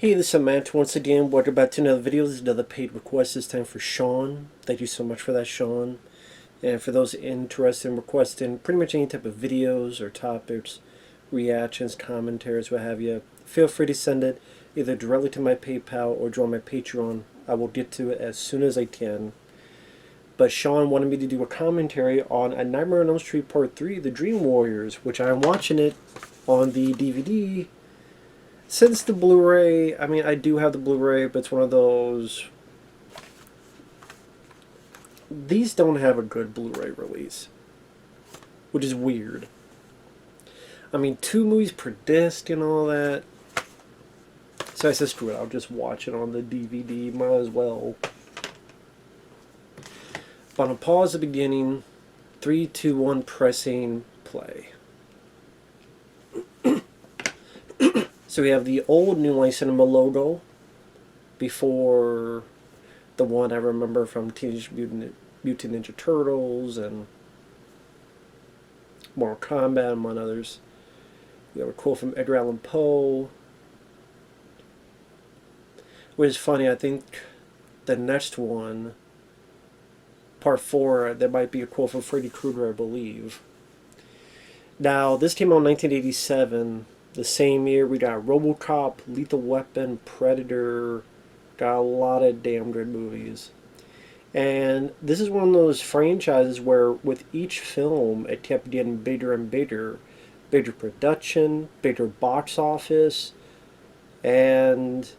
Hey, this is Matt once again. Welcome back to another video. This is another paid request. This time for Shawn. Thank you so much for that, Shawn. And for those interested in requesting pretty much any type of videos or topics, reactions, commentaries, what have you, feel free to send it either directly to my PayPal or join my Patreon. I will get to it as soon as I can. But Shawn wanted me to do a commentary on A Nightmare on Elm Street Part 3, The Dream Warriors, which I'm watching it on the DVD. Since the Blu-ray, I mean, I do have the Blu-ray, but it's one of those... These don't have a good Blu-ray release, which is weird. I mean, 2 movies per disc and all that. So I said, screw it, I'll just watch it on the DVD, might as well. But I'll pause the beginning, 3, 2, 1, pressing play. So we have the old New Line Cinema logo before the one I remember from Teenage Mutant Ninja Turtles and Mortal Kombat, among others. We have a quote from Edgar Allan Poe. Which is funny, I think the next one, Part 4, there might be a quote from Freddy Krueger, I believe. Now, this came out in 1987. The same year, we got RoboCop, Lethal Weapon, Predator. Got a lot of damn good movies. And this is one of those franchises where with each film, it kept getting bigger and bigger. Bigger production, bigger box office. And,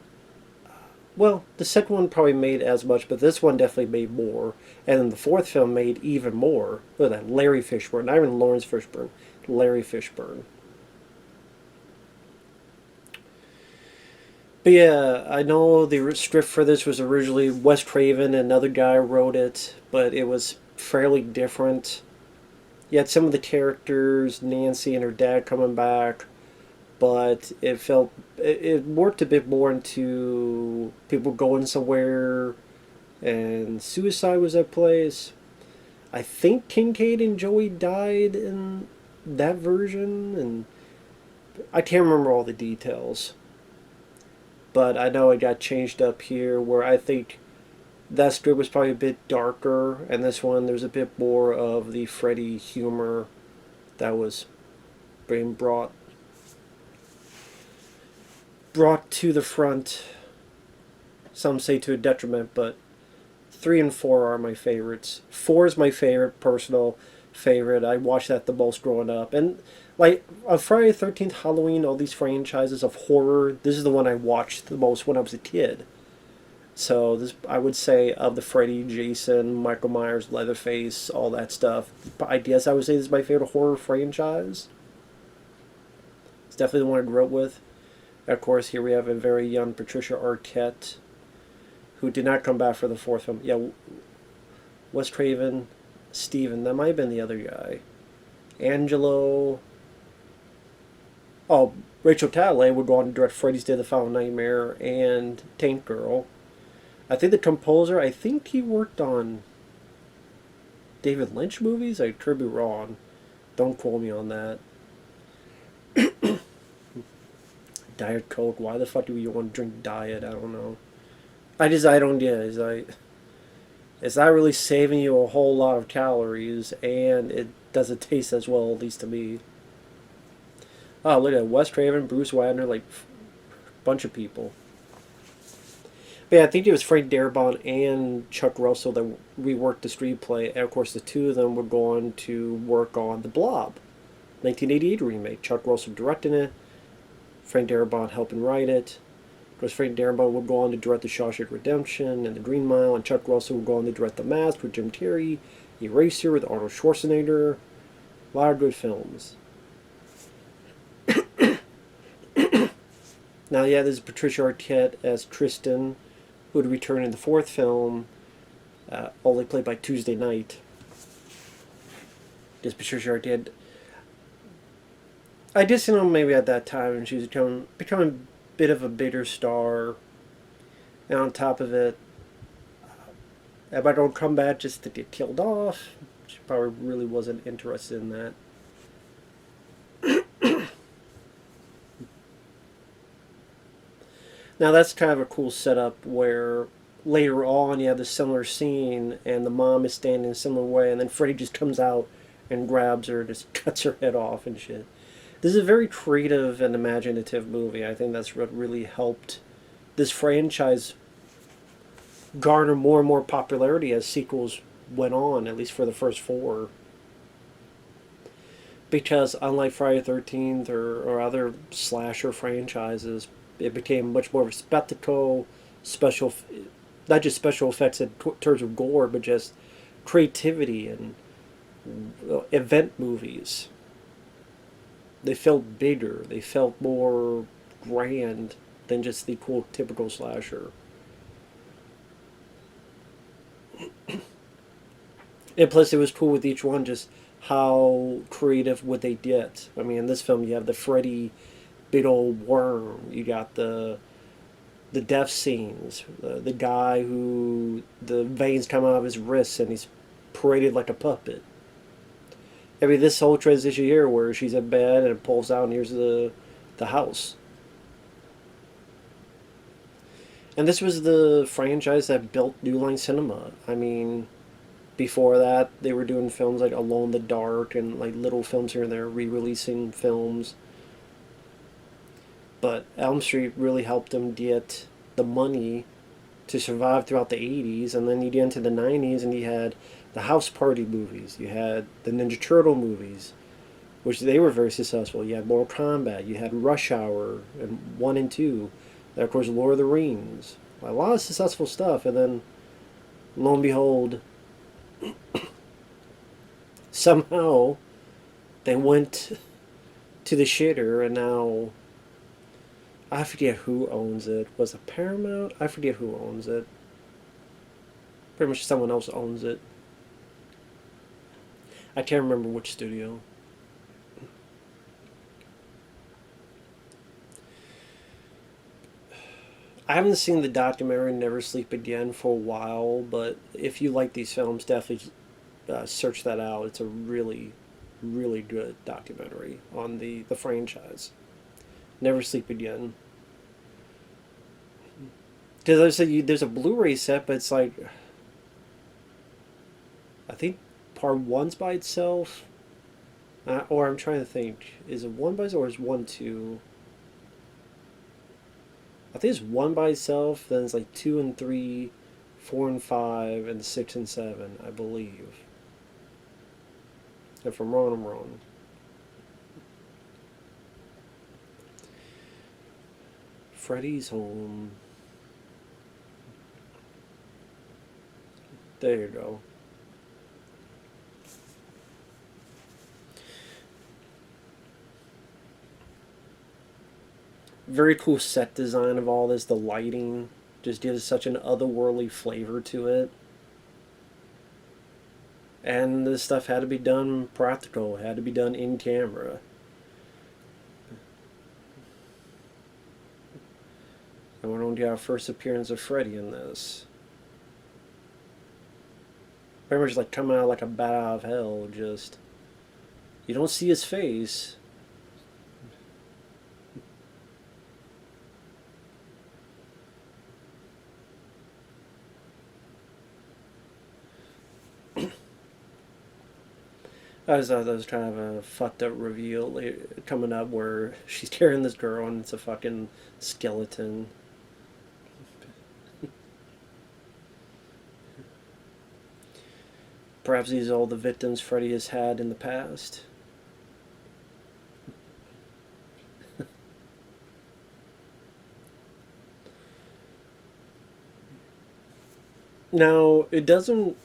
well, the second one probably made as much, but this one definitely made more. And then the fourth film made even more. Look at that, Larry Fishburne. Not even Lawrence Fishburne. Larry Fishburne. But yeah, I know the script for this was originally Wes Craven, another guy wrote it, but it was fairly different. You had some of the characters, Nancy and her dad coming back, but it worked a bit more into people going somewhere, and suicide was at place. I think Kincaid and Joey died in that version, and I can't remember all the details. But I know it got changed up here where I think that script was probably a bit darker, and this one there's a bit more of the Freddy humor that was being brought to the front. Some say to a detriment, but 3 and 4 are my favorites. 4 is my favorite, personal favorite. I watched that the most growing up. And like on Friday the 13th, Halloween, all these franchises of horror, this is the one I watched the most when I was a kid. So this, I would say, of the Freddy, Jason, Michael Myers, Leatherface, all that stuff, I guess I would say this is my favorite horror franchise. It's definitely the one I grew up with. Of course, here we have a very young Patricia Arquette, who did not come back for the 4th film. Yeah, Wes Craven, Steven, that might have been the other guy. Angelo. Oh, Rachel Talalay would go on to direct Freddy's Dead, The Final Nightmare, and Tank Girl. I think the composer, I think he worked on David Lynch movies? I could be wrong. Don't quote me on that. Diet Coke. Why the fuck do you want to drink Diet? I don't know. I don't get it. It's not really saving you a whole lot of calories, and it doesn't taste as well, at least to me. Oh, look at Wes Craven, Bruce Wagner, like a bunch of people. But yeah, I think it was Frank Darabont and Chuck Russell that reworked the screenplay, and of course the two of them were going to work on The Blob, 1988 remake. Chuck Russell directing it, Frank Darabont helping write it. Of course, Frank Darabont would go on to direct The Shawshank Redemption and The Green Mile, and Chuck Russell would go on to direct The Mask with Jim Carrey, Eraser with Arnold Schwarzenegger. A lot of good films. Now, yeah, there's Patricia Arquette as Kristen, who would return in the 4th film, only played by Tuesday Night. This Patricia Arquette, I just know maybe at that time when she was becoming a bit of a bigger star, and on top of it, everybody don't come back just to get killed off. She probably really wasn't interested in that. Now that's kind of a cool setup where later on you have the similar scene and the mom is standing in a similar way and then Freddy just comes out and grabs her and just cuts her head off and shit. This is a very creative and imaginative movie. I think that's what really helped this franchise garner more and more popularity as sequels went on, at least for the first four. Because unlike Friday the 13th or other slasher franchises, it became much more of a spectacle, special, not just special effects in terms of gore, but just creativity and event movies. They felt bigger. They felt more grand than just the cool typical slasher. And plus, it was cool with each one just how creative what they did. I mean, in this film, you have the Freddy big old worm. You got the death scenes. The guy who the veins come out of his wrists and he's paraded like a puppet. I mean, this whole transition here where she's in bed and it pulls out and here's the house. And this was the franchise that built New Line Cinema. I mean, before that, they were doing films like Alone in the Dark and like little films here and there, re-releasing films. But Elm Street really helped them get the money to survive throughout the 80s. And then you get into the 90s and you had the House Party movies. You had the Ninja Turtle movies, which they were very successful. You had Mortal Kombat. You had Rush Hour and 1 and 2. And of course, Lord of the Rings. A lot of successful stuff. And then, lo and behold, somehow they went to the shitter and now I forget who owns it. Was it Paramount? I forget who owns it. Pretty much someone else owns it. I can't remember which studio. I haven't seen the documentary Never Sleep Again for a while, but if you like these films, definitely search that out. It's a really, really good documentary on the franchise. Never Sleep Again. Because I said there's a Blu-ray set, but it's like I think part one's by itself, or I'm trying to think. Is it one by itself or is one two? I think it's one by itself. Then it's like 2 and 3, 4 and 5, and 6 and 7, I believe. If I'm wrong, I'm wrong. Freddy's Home. There you go. Very cool set design of all this. The lighting just gives such an otherworldly flavor to it. And this stuff had to be done practical, had to be done in camera. And we're going to get our first appearance of Freddy in this. Very much like coming out like a bat out of hell, just... You don't see his face. That was kind of a fucked up reveal coming up where she's carrying this girl and it's a fucking skeleton. Perhaps these are all the victims Freddy has had in the past. Now, it doesn't...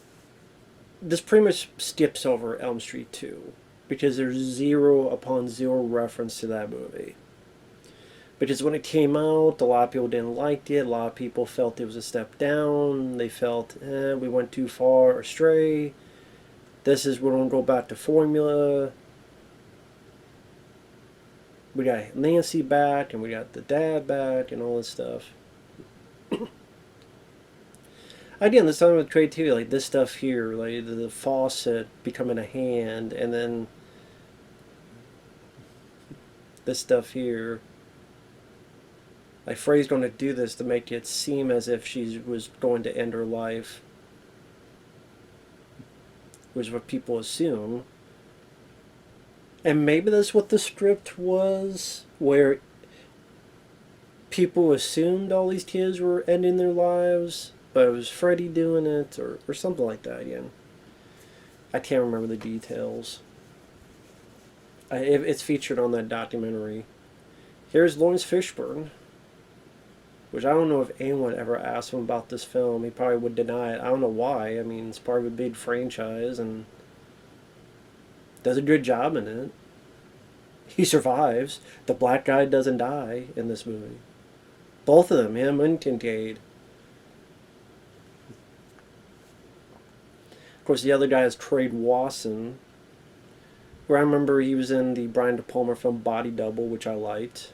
This pretty much skips over Elm Street 2 because there's zero upon zero reference to that movie. Because when it came out, a lot of people didn't like it. A lot of people felt it was a step down. They felt, we went too far astray. This is we're going to go back to formula. We got Nancy back, and we got the dad back, and all this stuff. Again, this time with creativity, like this stuff here, like the faucet becoming a hand, and then this stuff here. Like Freddy's going to do this to make it seem as if she was going to end her life, which is what people assume. And maybe that's what the script was, where people assumed all these kids were ending their lives, but it was Freddy doing it, or something like that again. I can't remember the details. It's featured on that documentary. Here's Lawrence Fishburne, which I don't know if anyone ever asked him about this film. He probably would deny it. I don't know why. I mean, it's part of a big franchise and does a good job in it. He survives. The black guy doesn't die in this movie. Both of them, him and Kincaid. Of course, the other guy is Trade Wasson, where I remember he was in the Brian De Palma film Body Double, which I liked.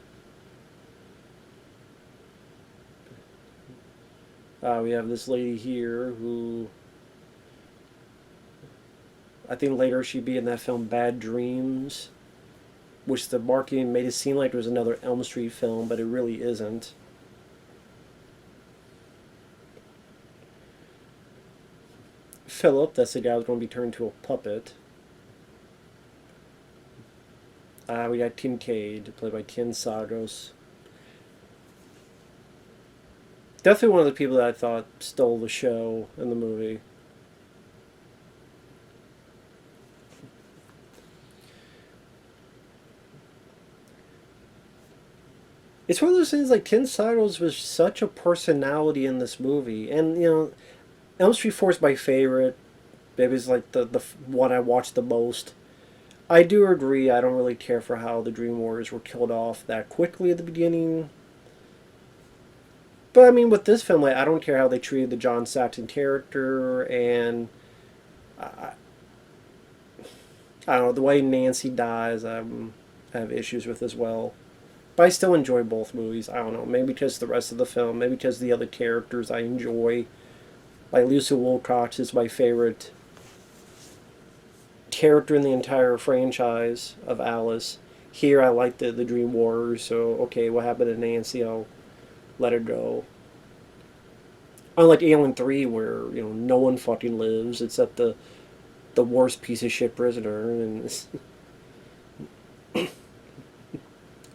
We have this lady here who I think later she'd be in that film Bad Dreams, which the marketing made it seem like it was another Elm Street film, but it really isn't. Philip, that's the guy who's going to be turned into a puppet. We got Kincaid, played by Ken Sagos. Definitely one of the people that I thought stole the show in the movie. It's one of those things like Ken Sagos was such a personality in this movie. And, you know, Elm Street 4 is my favorite. Maybe it's like the one I watched the most. I do agree, I don't really care for how the Dream Warriors were killed off that quickly at the beginning. But I mean, with this film, like, I don't care how they treated the John Saxon character, and I don't know, the way Nancy dies, I have issues with as well. But I still enjoy both movies. I don't know, maybe because the rest of the film, maybe because the other characters I enjoy. Like Lucy Wilcox is my favorite character in the entire franchise of Alice. Here I like the Dream Warriors, so okay, what happened to Nancy? I'll let her go. Unlike Alien 3, where, you know, no one fucking lives except the worst piece of shit prisoner, and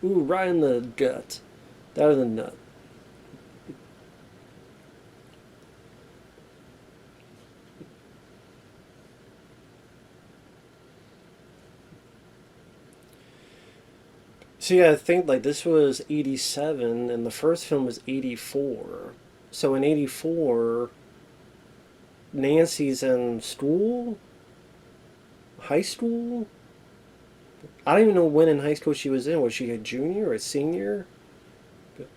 ooh, right in the gut. That was a nut. So yeah, I think like this was 87 and the first film was 84. So in 84, Nancy's in school? High school? I don't even know when in high school she was in. Was she a junior or a senior?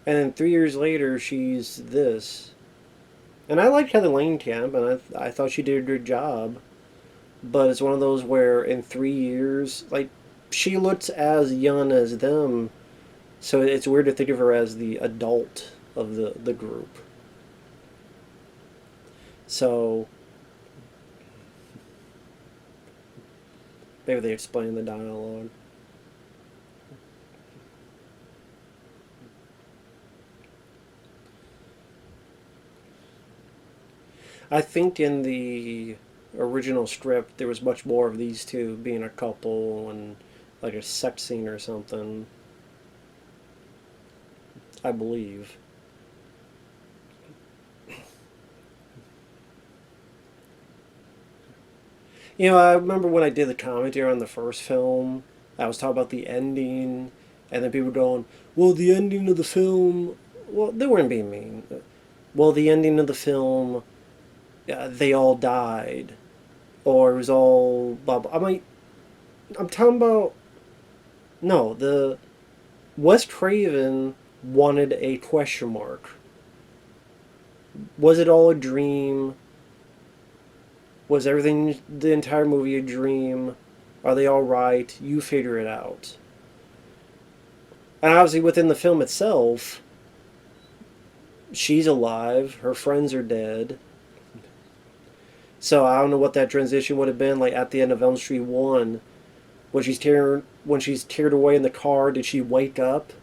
And then 3 years later, she's this. And I liked Heather Langenkamp, and I thought she did a good job. But it's one of those where in 3 years, like, she looks as young as them, so it's weird to think of her as the adult of the group. So maybe they explain the dialogue. I think in the original script there was much more of these two being a couple and like a sex scene or something. I believe. You know, I remember when I did the commentary on the first film, I was talking about the ending, and then people going, well, the ending of the film, well, they weren't being mean. Well, the ending of the film, they all died. Or it was all blah, blah. I'm talking about, no, the Wes Craven wanted a question mark. Was it all a dream? Was everything, the entire movie, a dream? Are they all right? You figure it out. And obviously, within the film itself, she's alive. Her friends are dead. So I don't know what that transition would have been like at the end of Elm Street 1. When she's teared away in the car, did she wake up?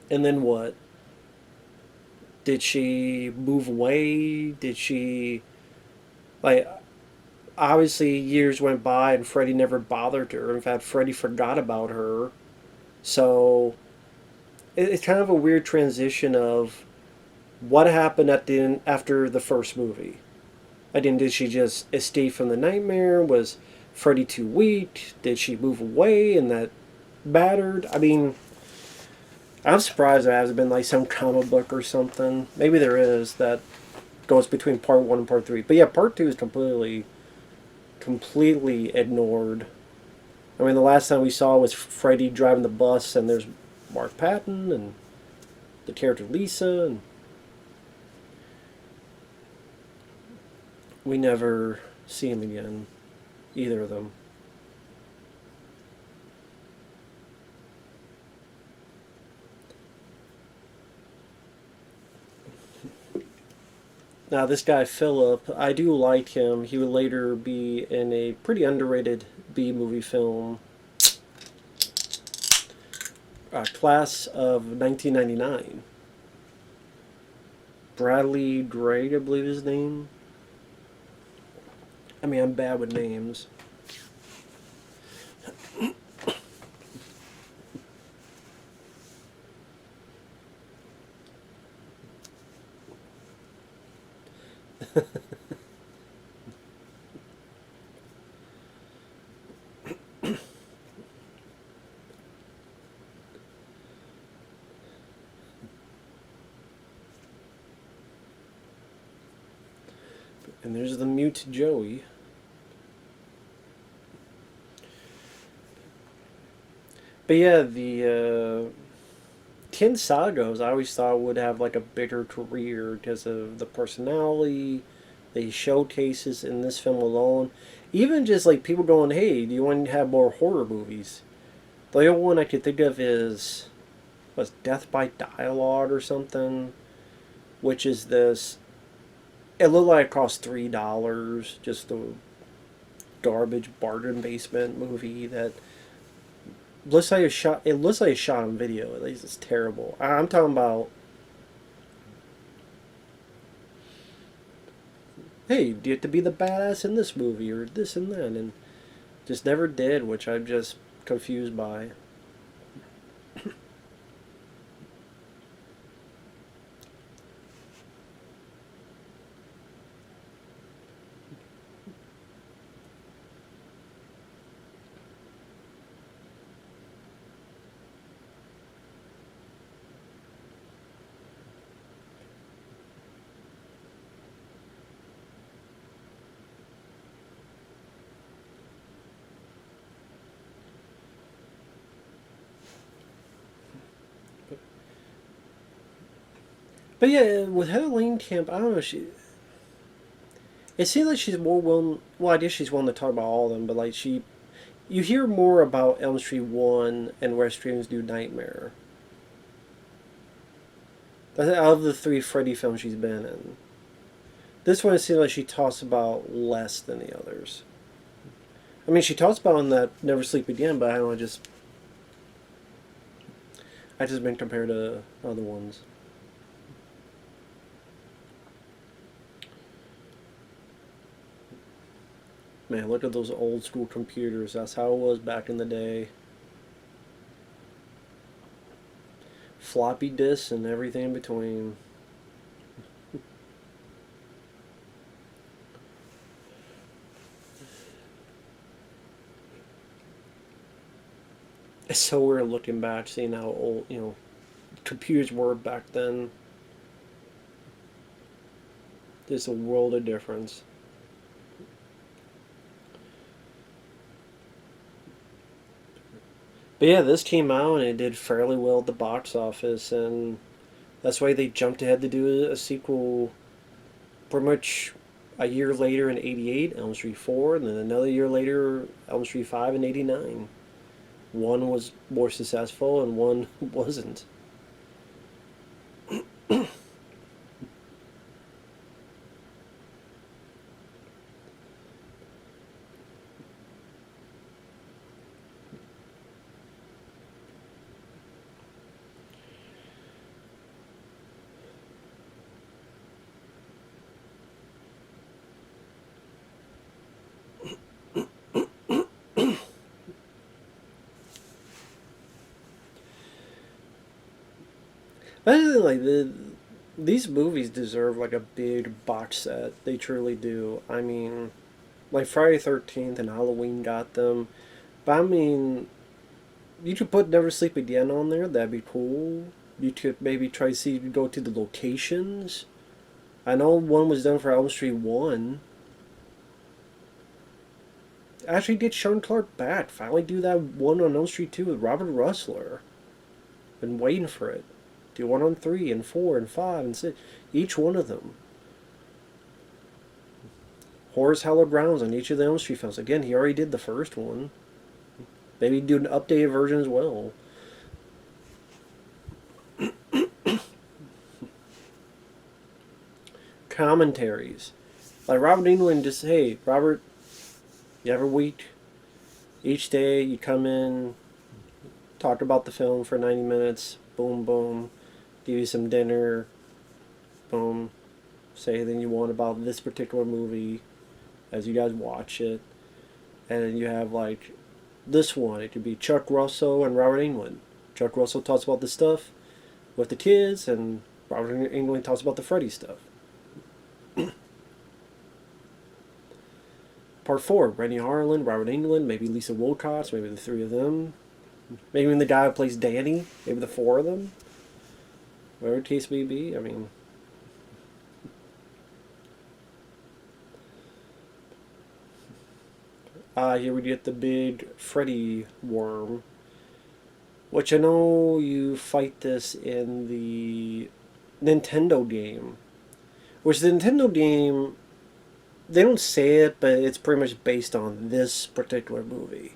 And then what? Did she move away? Did she, like, obviously years went by and Freddy never bothered her. In fact, Freddy forgot about her. So it's kind of a weird transition of what happened at the end, after the first movie. I didn't. Did she just escape from the nightmare? Was Freddy too weak? Did she move away and that battered? I mean, I'm surprised there hasn't been like some comic book or something. Maybe there is that goes between part one and part three. But yeah, part two is completely ignored. I mean, the last time we saw was Freddy driving the bus, and there's Mark Patton and the character Lisa, and we never see him again, either of them. Now, this guy Philip, I do like him. He would later be in a pretty underrated B movie film, Class of 1999. Bradley Gray, I believe his name. I mean, I'm bad with names. And there's the mute Joey. But yeah, the Ken Sagos I always thought would have like a bigger career because of the personality, the showcases in this film alone. Even just like people going, hey, do you want to have more horror movies? The only one I could think of is, was Death by Dialogue or something, which is this. It looked like it cost $3, just a garbage bargain basement movie that looks like a shot. It looks like a shot on video. At least it's terrible. I'm talking about. Hey, do you have to be the badass in this movie or this and that, and just never did, which I'm just confused by. But yeah, with Helene Camp, I don't know. She, it seems like she's more willing. Well, I guess she's willing to talk about all of them, but like you hear more about Elm Street One and West Dreams Do Nightmare. Out of the three Freddy films she's been in, this one it seems like she talks about less than the others. I mean, she talks about in that Never Sleep Again, but I don't know. I just been compared to other ones. Man, look at those old school computers. That's how it was back in the day. Floppy disks and everything in between. It's so weird looking back, seeing how old, computers were back then. There's a world of difference. But yeah, this came out and it did fairly well at the box office, and that's why they jumped ahead to do a sequel pretty much a year later in '88, Elm Street 4, and then another year later, Elm Street 5 in '89. One was more successful and one wasn't. I think, like these movies deserve like a big box set. They truly do. I mean, like Friday 13th and Halloween got them. But I mean, you could put Never Sleep Again on there. That'd be cool. You could maybe try to see go to the locations. I know one was done for Elm Street 1. Actually, get Shawn Clark back. Finally, do that one on Elm Street 2 with Robert Russler. Been waiting for it. Do one on 3 and 4 and 5 and 6. Each one of them. Horace Hallowed Grounds on each of the Elm Street films. Again, he already did the first one. Maybe do an updated version as well. Commentaries. Like Robert England just, hey, Robert, you have a week. Each day you come in, talk about the film for 90 minutes. Boom, boom. Give you some dinner. Boom. Say anything you want about this particular movie as you guys watch it. And then you have like this one. It could be Chuck Russell and Robert Englund. Chuck Russell talks about the stuff with the kids, and Robert Englund talks about the Freddy stuff. Part 4, Rennie Harlan, Robert Englund, maybe Lisa Wilcox, maybe the 3 of them. Maybe even the guy who plays Danny, maybe the 4 of them. Whatever the case may be, I mean. Here we get the big Freddy worm. Which I know you fight this in the Nintendo game. Which the Nintendo game, they don't say it, but it's pretty much based on this particular movie.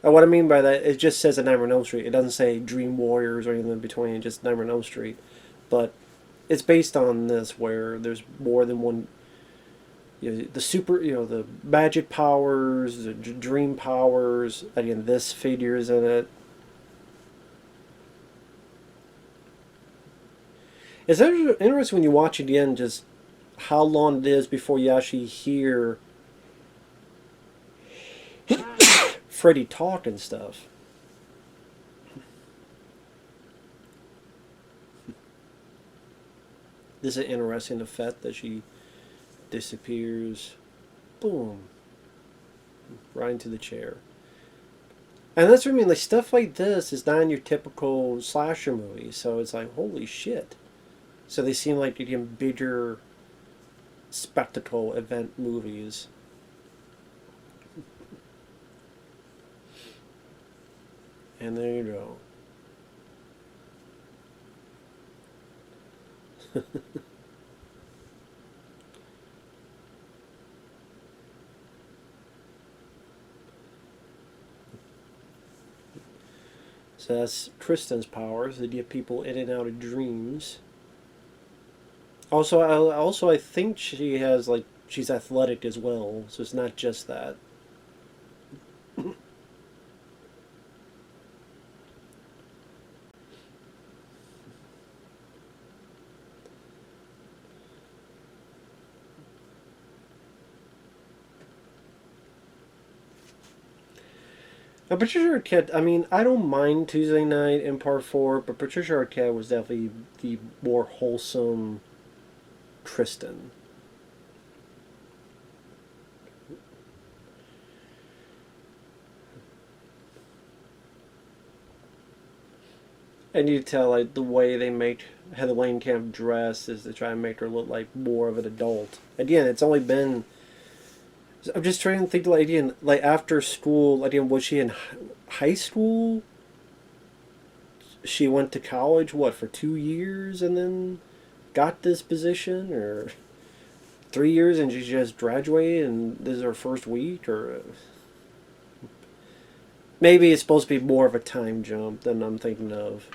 And what I mean by that, it just says a Nightmare on Elm Street. It doesn't say Dream Warriors or anything in between, just Nightmare on Elm Street. But it's based on this, where there's more than one. The super, the magic powers, the dream powers. Again, this figures in it. It's interesting when you watch it again, just how long it is before you actually hear Freddy talk and stuff. This is an interesting effect that she disappears. Boom. Right into the chair. And that's what I mean, like stuff like this is not in your typical slasher movie, so it's like, holy shit. So they seem like again bigger spectacle event movies. And there you go. So that's Kristen's powers. They get people in and out of dreams. Also, I think she has like she's athletic as well, so it's not just that. Now, Patricia Arquette, I mean, I don't mind Tuesday Night in Part 4, but Patricia Arquette was definitely the more wholesome Kristen. And you tell, like, the way they make Heather Langenkamp dress is to try and make her look like more of an adult. Again, it's only been. I'm just trying to think, like, again, like, after school, again, was she in high school? She went to college, what, for 2 years and then got this position? Or 3 years and she just graduated and this is her first week? Or maybe it's supposed to be more of a time jump than I'm thinking of.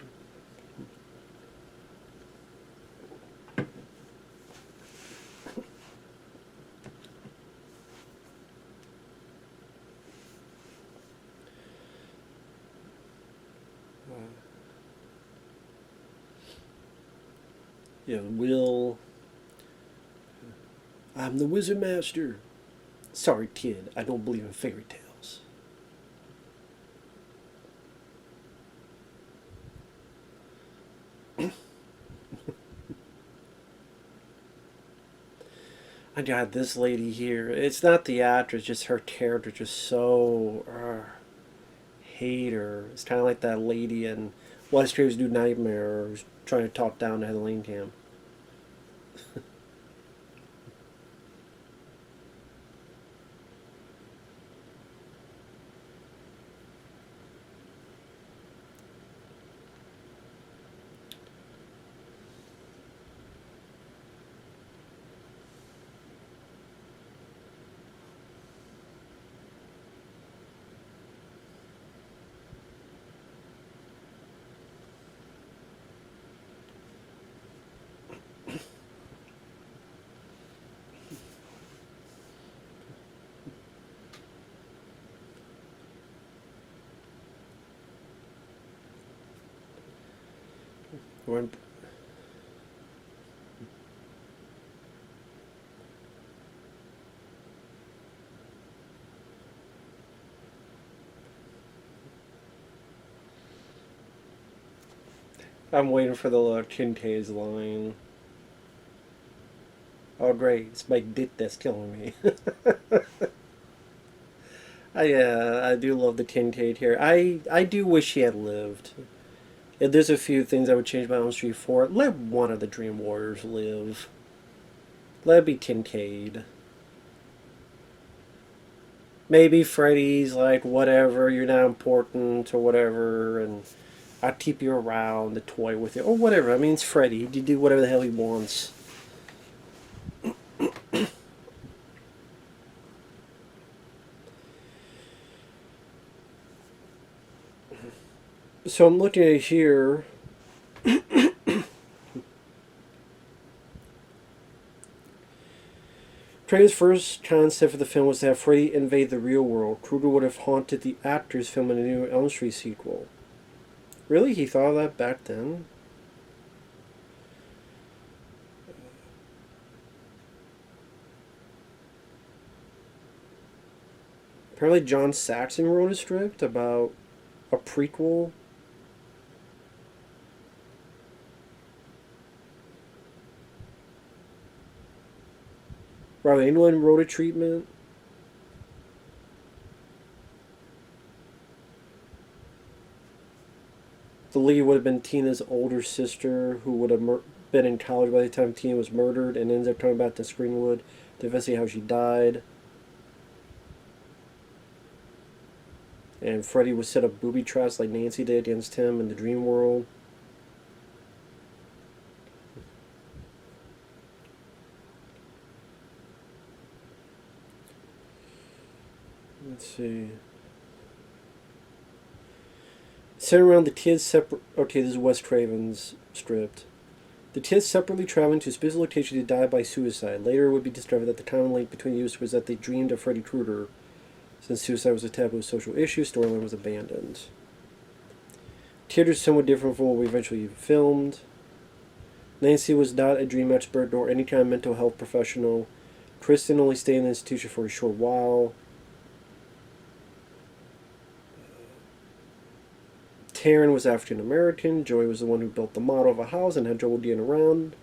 Will. I'm the Wizard Master. Sorry, kid, I don't believe in fairy tales. I got this lady here. It's not the actress, just her character, just so hate her. It's kind of like that lady in Wes Craven's New Nightmare, who's trying to talk down to Heather Langenkamp. When I'm waiting for the Kincaid's line. Oh great, it's my dick that's killing me. I do love the Kincaid here. I do wish he had lived. Yeah, there's a few things I would change my own Street for. Let one of the Dream Warriors live. Let it be Kincaid. Maybe Freddy's like, whatever, you're not important or whatever, and I'll keep you around, the toy with you, or whatever. I mean, it's Freddy. He do whatever the hell he wants. So I'm looking at here. Craven's first concept for the film was to have Freddy invade the real world. Krueger would have haunted the actors filming a new Elm Street sequel. Really? He thought of that back then? Apparently John Saxon wrote a script about a prequel. Robert Englund wrote a treatment. The lead would have been Tina's older sister, who would have been in college by the time Tina was murdered, and ends up coming back to Screenwood to investigate how she died. And Freddy would set up booby traps like Nancy did against him in the dream world. Let's see. Centered around the kids separate. Okay, this is Wes Craven's script. The kids separately traveling to a specific location to die by suicide. Later, it would be discovered that the common link between the was that they dreamed of Freddy Krueger. Since suicide was a taboo social issue, storyline was abandoned. Theater is somewhat different from what we eventually filmed. Nancy was not a dream expert nor any kind of mental health professional. Kristen only stayed in the institution for a short while. Taryn was African American. Joey was the one who built the model of a house and had trouble getting around,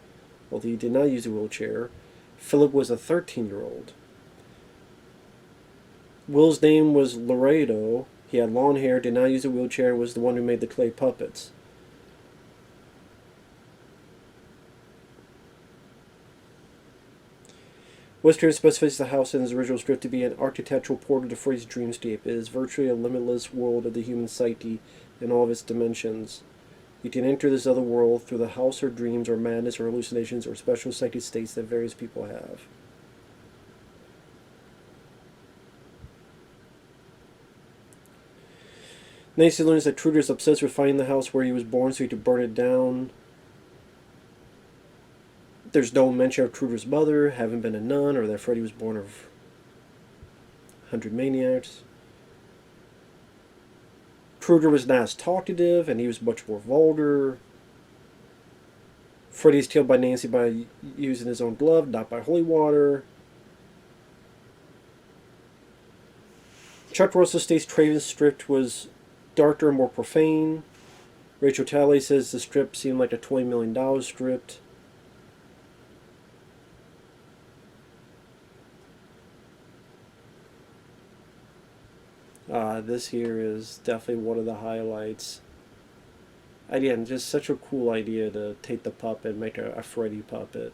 although he did not use a wheelchair. Philip was a 13-year-old. Will's name was Laredo. He had long hair, did not use a wheelchair, and was the one who made the clay puppets. Western specifies the house in his original script to be an architectural portal to Freddy's dreamscape. It is virtually a limitless world of the human psyche in all of its dimensions. You can enter this other world through the house or dreams or madness or hallucinations or special psychic states that various people have. Nancy learns that Krueger is obsessed with finding the house where he was born so he could burn it down. There's no mention of Krueger's mother having been a nun or that Freddy was born of 100 maniacs. Krueger was not as talkative and he was much more vulgar. Freddy is killed by Nancy by using his own glove, not by holy water. Chuck Russell states Craven's script was darker and more profane. Rachel Talley says the script seemed like a $20 million script. This here is definitely one of the highlights. Again, just such a cool idea to take the puppet and make a Freddy puppet.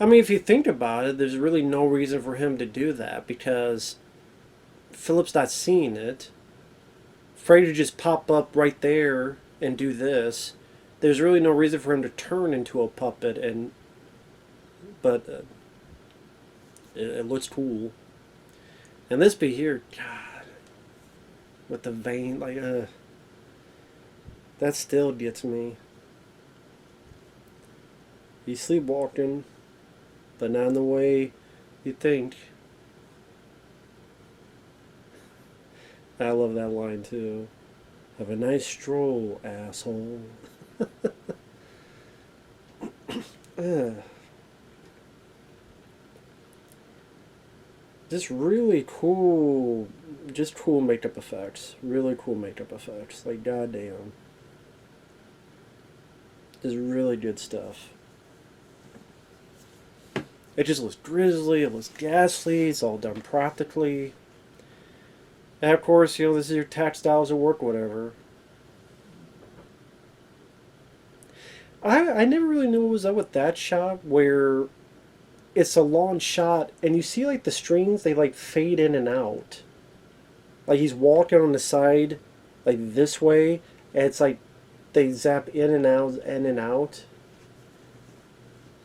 I mean, if you think about it, there's really no reason for him to do that because Philip's not seeing it. Freddy to just pop up right there and do this. There's really no reason for him to turn into a puppet, and but it looks cool. And this bit here, God, with the vein, like, that still gets me. He's sleepwalking, but not in the way you think. I love that line too. Have a nice stroll, asshole. Just really cool, just cool makeup effects. Really cool makeup effects. Like, goddamn. Just really good stuff. It just looks grisly, it looks ghastly, it's all done practically. And of course, you know, this is your textiles at work, whatever. I never really knew what was up with that shot where it's a long shot and you see like the strings, they like fade in and out. Like he's walking on the side like this way and it's like they zap in and out, in and out.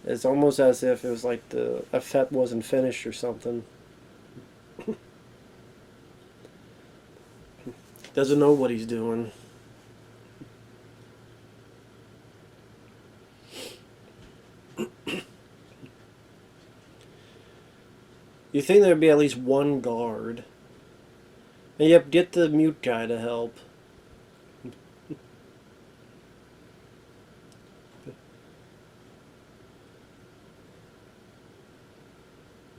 It's almost as if it was like the effect wasn't finished or something. Doesn't know what he's doing. You think there'd be at least one guard. And yep, get the mute guy to help.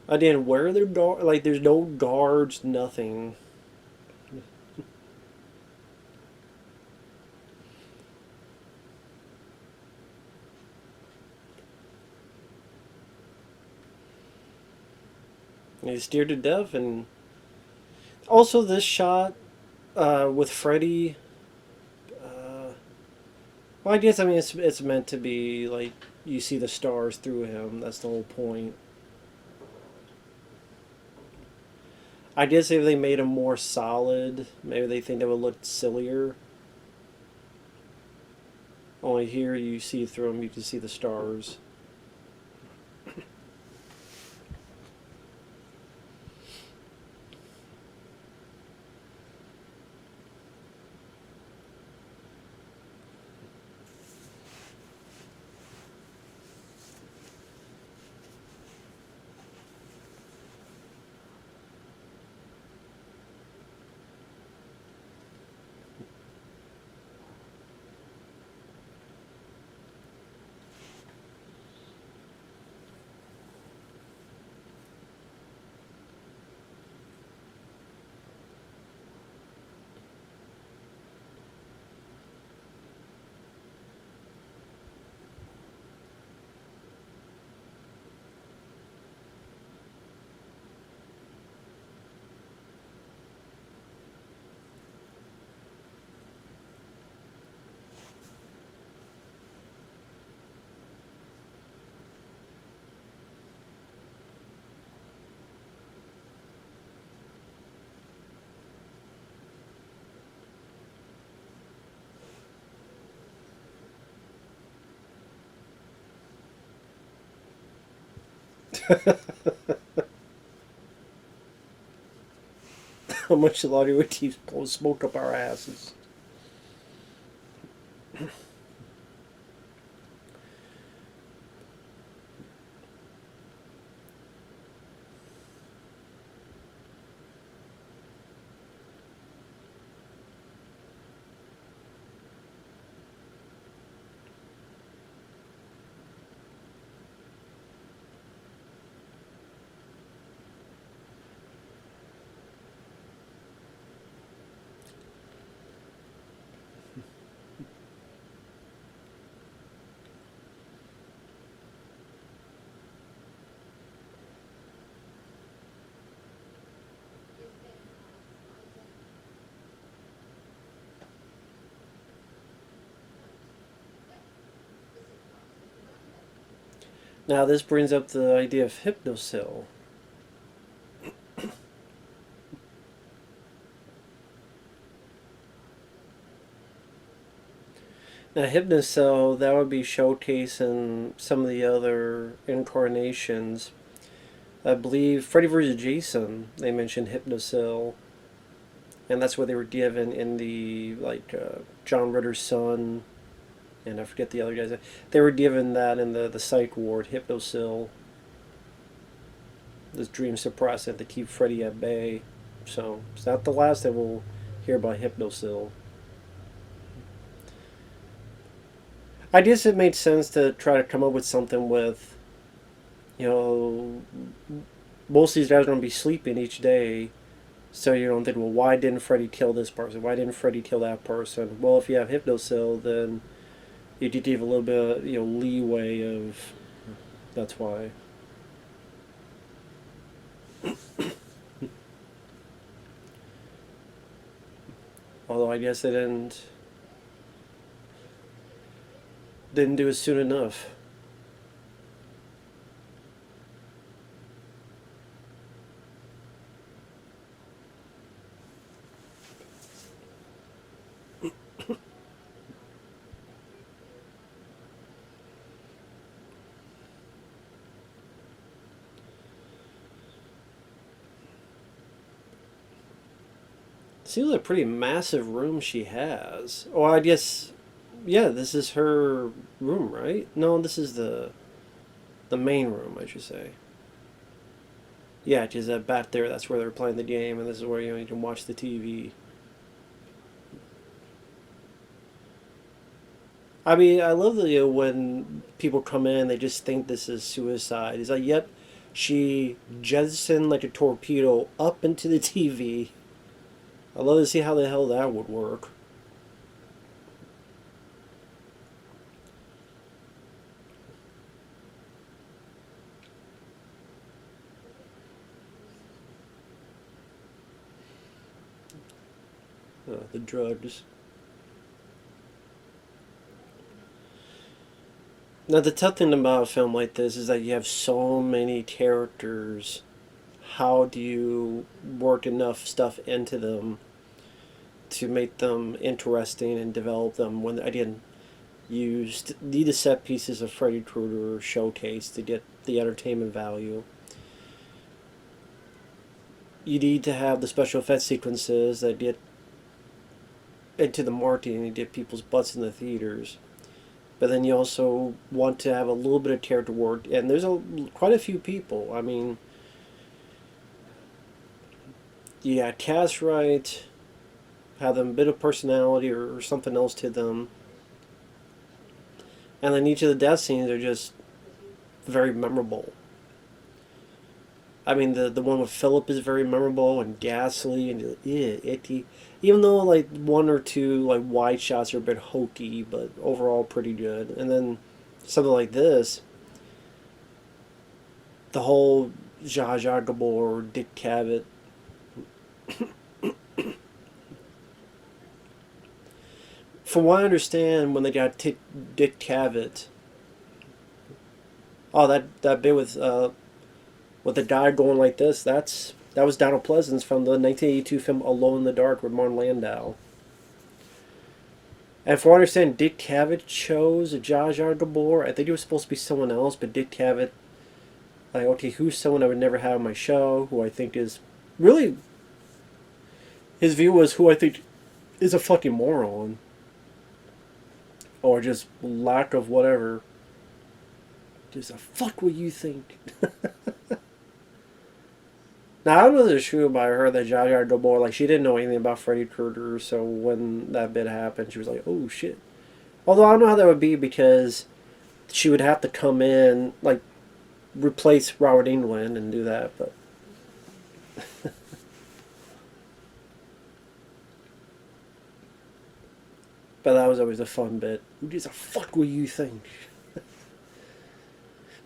Again, where are their guards? Like, there's no guards, nothing. And he's steered to death, and also this shot with Freddy. Well, I guess it's meant to be like you see the stars through him. That's the whole point. I guess if they made him more solid, maybe they think it would look sillier. Only here you see through him, you can see the stars. How much longer would he blow smoke up our asses? Now this brings up the idea of hypnosil. Now hypnosil, that would be showcasing some of the other incarnations. I believe Freddy vs. Jason, they mentioned hypnosil, and that's what they were given in the John Ritter's son, and I forget the other guys. They were given that in the psych ward, hypnosil, this dream suppressant to keep Freddy at bay. So it's not the last that we'll hear about hypnosil. I guess it made sense to try to come up with something with, you know, most of these guys are going to be sleeping each day. So you don't think, well, why didn't Freddy kill this person? Why didn't Freddy kill that person? Well, if you have hypnosil, then you could give a little bit of, leeway of, that's why. Although I guess they didn't do it soon enough. Seems like a pretty massive room she has. Oh, I guess, yeah, this is her room, right? No, this is the main room, I should say. Yeah, because that back there, that's where they're playing the game, and this is where you can watch the TV. I mean, I love the when people come in, they just think this is suicide. It's like, yep, she jettisoned like a torpedo up into the TV. I'd love to see how the hell that would work. The drugs. Now, the tough thing about a film like this is that you have so many characters. How do you work enough stuff into them to make them interesting and develop them when, again, you need the set pieces of Freddy Krueger showcase to get the entertainment value. You need to have the special effects sequences that get into the marketing and get people's butts in the theaters. But then you also want to have a little bit of character work, and there's quite a few people. I mean, you got cast right, have them a bit of personality or something else to them, and then each of the death scenes are just very memorable. I mean, the one with Philip is very memorable and ghastly and icky. Even though like one or two like wide shots are a bit hokey, but overall pretty good. And then something like this, the whole Zsa Zsa Gabor, Dick Cavett. From what I understand, when they got Dick Cavett, oh that bit with the guy going like this, that was Donald Pleasance from the 1982 film Alone in the Dark with Martin Landau. And from what I understand, Dick Cavett chose Zsa Zsa Gabor. I think it was supposed to be someone else, but Dick Cavett, like, okay, who's someone I would never have on my show, who I think is really, his view was who I think is a fucking moron. Or just lack of whatever. Just a fuck what you think. Now, I don't know if it's true, but I heard that Zsa Zsa Gabor, like, she didn't know anything about Freddy Krueger, so when that bit happened, she was like, oh, shit. Although, I don't know how that would be, because she would have to come in, like, replace Robert Englund and do that, but... but that was always a fun bit. Who gives a fuck what you think?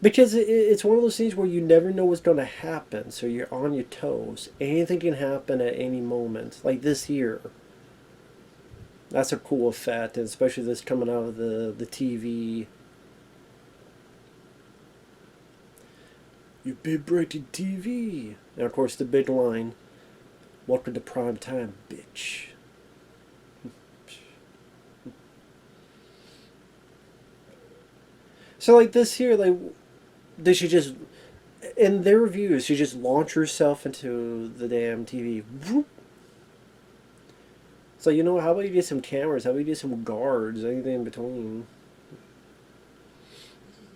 Because it's one of those things where you never know what's going to happen, so you're on your toes. Anything can happen at any moment. Like this here. That's a cool effect, and especially this coming out of the TV. You've been breaking TV. And of course the big line, welcome to prime time, bitch. So like this here, like, did she just, in their views, she just launch herself into the damn TV? So you know, how about you get some cameras? How about you get some guards? Anything in between?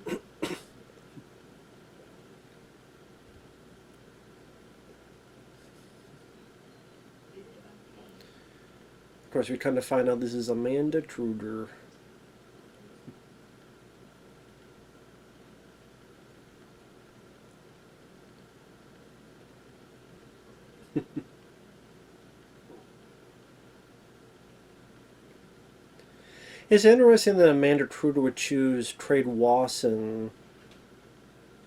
Of course, we kind of find out this is Amanda Kruger. It's interesting that Amanda Kruger would choose Trade Wasson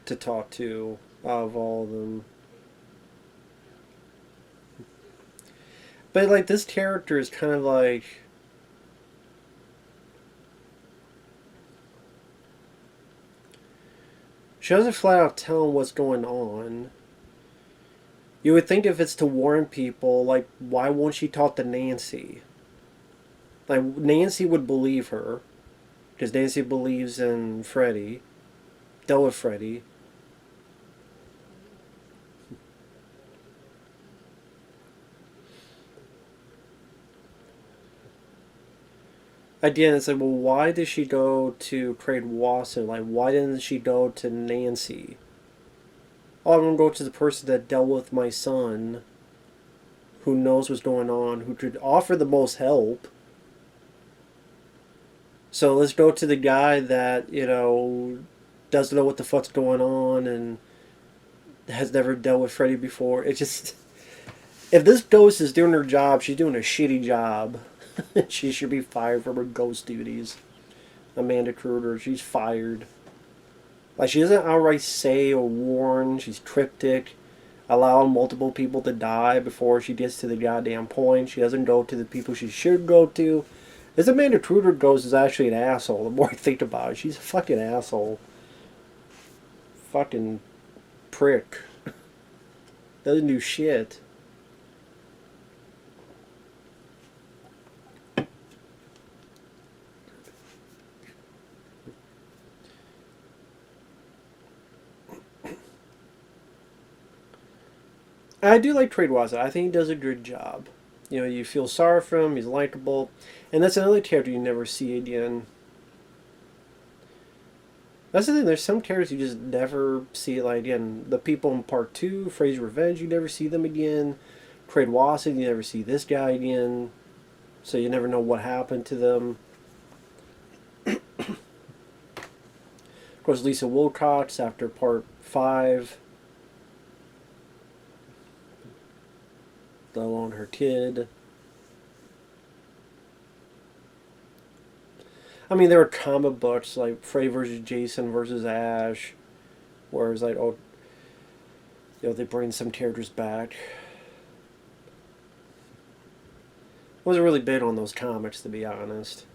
to talk to out of all of them. But like this character is kind of like, she doesn't flat out tell him what's going on. You would think if it's to warn people, like, why won't she talk to Nancy? Like, Nancy would believe her, because Nancy believes in Freddy, dealt with Freddy. Again, it's like, well, why did she go to Craig Wasson? Like, why didn't she go to Nancy? Oh, I'm gonna go to the person that dealt with my son, who knows what's going on, who could offer the most help. So let's go to the guy that, you know, doesn't know what the fuck's going on and has never dealt with Freddy before. It just, if this ghost is doing her job, she's doing a shitty job. She should be fired from her ghost duties. Amanda Kruger, she's fired. Like, she doesn't outright say or warn. She's cryptic, allowing multiple people to die before she gets to the goddamn point. She doesn't go to the people she should go to. This Amanda Kruger ghost is actually an asshole. The more I think about it, she's a fucking asshole. Fucking prick. Doesn't do shit. I do like Trade Wasson. I think he does a good job. You know, you feel sorry for him. He's likable, and that's another character you never see again. That's the thing. There's some characters you just never see. Like, again, the people in Part 2, Freddy's Revenge, you never see them again. Trade Wasson, you never see this guy again. So you never know what happened to them. Of course, Lisa Wilcox after Part 5. Let alone her kid. I mean, there were comic books like Freddy versus Jason versus Ash, where it's like, oh, you know, they bring some characters back. Wasn't really big on those comics, to be honest.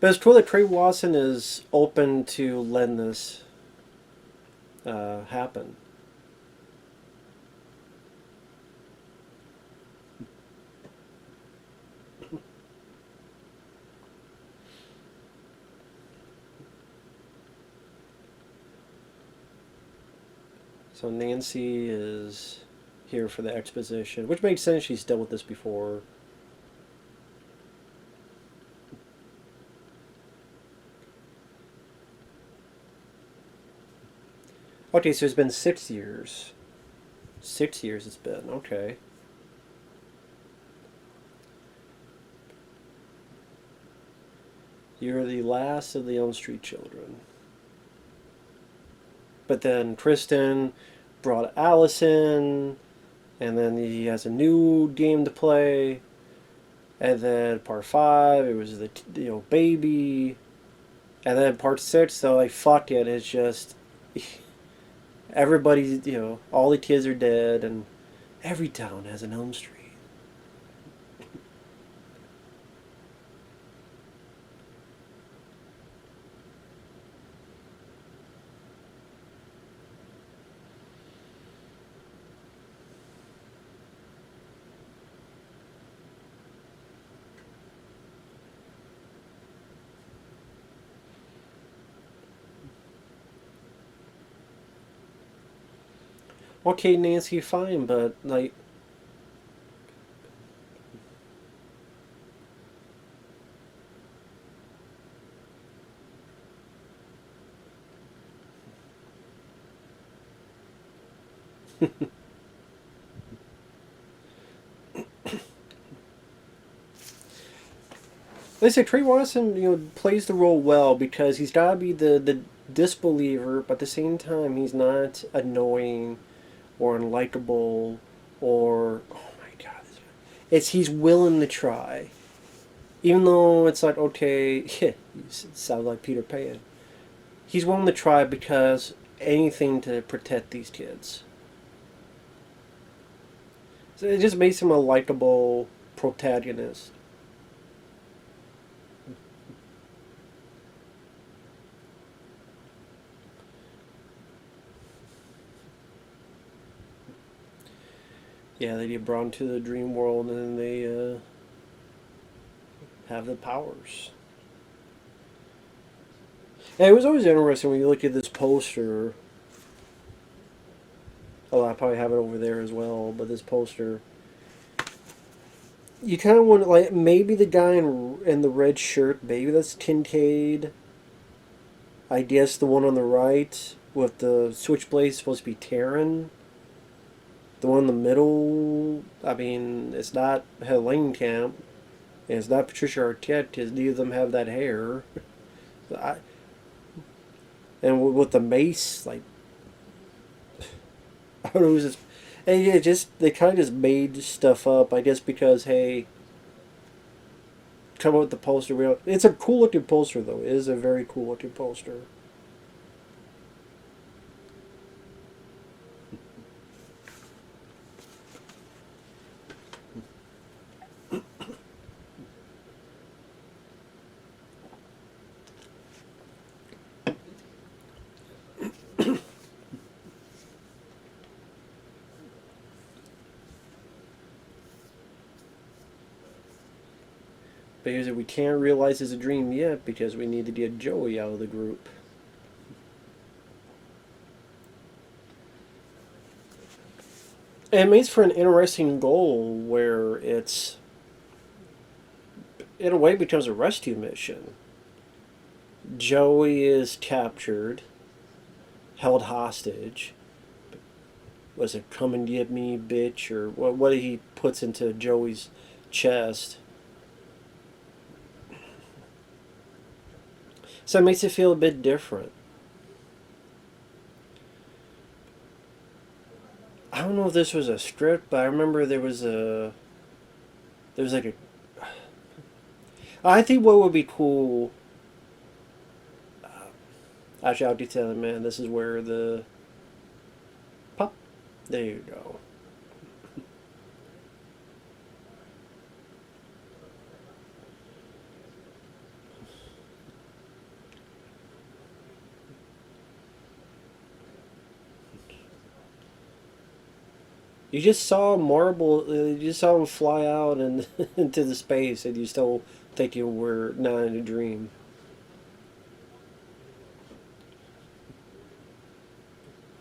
But it's cool that Trey Wasson is open to letting this happen. So Nancy is here for the exposition, which makes sense. She's dealt with this before. Okay, so it's been 6 years. 6 years it's been, okay. You're the last of the Elm Street children. But then Kristen brought Allison, and then he has a new game to play. And then part 5, it was the baby. And then part 6, so like fuck it, it's just Everybody's, all the kids are dead, and every town has an Elm Street. Okay, Nancy, fine, but like, they say Trey Watson, plays the role well because he's got to be the disbeliever, but at the same time, he's not annoying or unlikable or oh my god, it's he's willing to try, even though it's like okay, it sounds like Peter Pan. He's willing to try because anything to protect these kids. So it just makes him a likable protagonist. Yeah, they get brought into the dream world and then they have the powers. And it was always interesting when you look at this poster. Oh, I probably have it over there as well. But this poster, you kind of want to like maybe the guy in the red shirt, maybe that's Kincaid. I guess the one on the right with the switchblade is supposed to be Taryn. The one in the middle, I mean, it's not Helene Camp, and it's not Patricia Arquette because neither of them have that hair. I, and with the mace, like I don't know who's this. And yeah, just they kind of just made stuff up. I guess because hey, come up with the poster. It's a cool looking poster though. It is a very cool looking poster. But here's it. We can't realize it's a dream yet because we need to get Joey out of the group. And it makes for an interesting goal where it's in a way becomes a rescue mission. Joey is captured, held hostage. Was it "come and get me, bitch" or what he puts into Joey's chest? So it makes it feel a bit different. I don't know if this was a script, but I remember there was like a. I think what would be cool. Actually, I'll detail it, man. This is where the pop. There you go. You just saw marble. You just saw him fly out and into the space, and you still think you were not in a dream.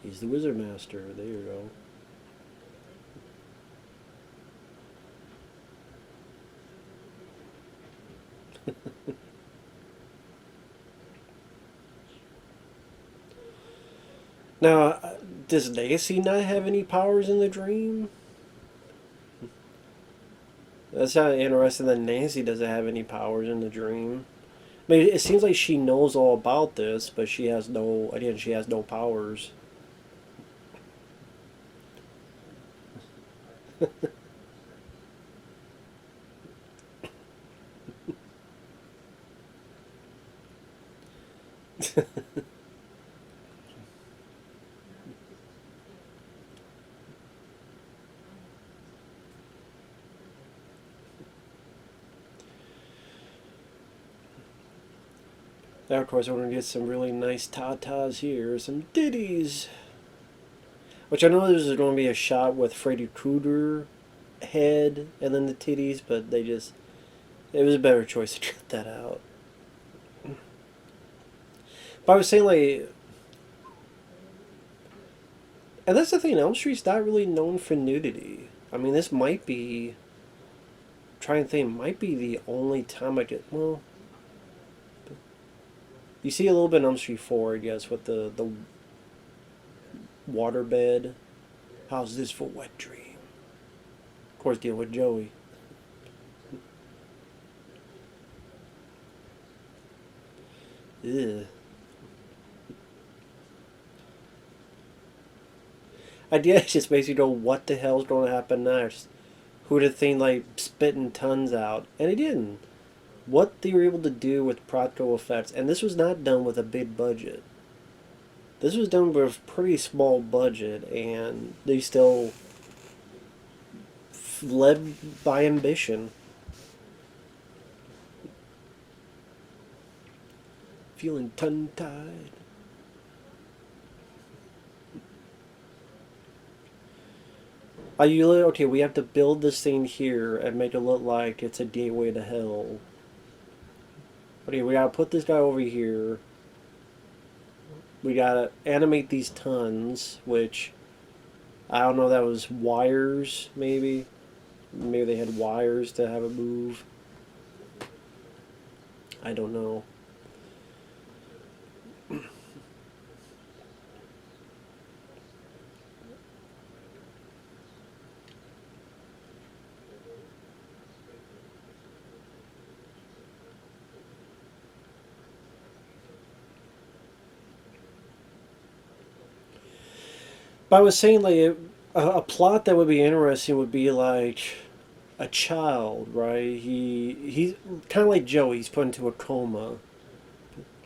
He's the wizard master. There you go. Now, does Legacy not have any powers in the dream? That's not interesting that Nancy doesn't have any powers in the dream. I mean, it seems like she knows all about this, but she has no. Again, she has no powers. Now, of course, we're going to get some really nice tatas here. Some ditties. Which I know there's going to be a shot with Freddy Krueger head and then the titties, but they just... It was a better choice to cut that out. But I was saying, like... And that's the thing, Elm Street's not really known for nudity. I mean, this might be... I'm trying to think, might be the only time I get... Well... You see a little bit in Elm Street 4, I guess, with the waterbed. How's this for wet dream? Of course, deal with Joey. Ugh. I just makes you go, what the hell's going to happen next? Who'd have think like spitting tons out? And it didn't. What they were able to do with practical effects, and this was not done with a big budget. This was done with a pretty small budget, and they still led by ambition. Feeling tongue-tied. Okay, we have to build this thing here and make it look like it's a gateway to hell. Okay, we gotta put this guy over here. We gotta animate these tons, which I don't know, that was wires, maybe. Maybe they had wires to have it move. I don't know. But I was saying, like, a plot that would be interesting would be like a child, right? He's kind of like Joey. He's put into a coma,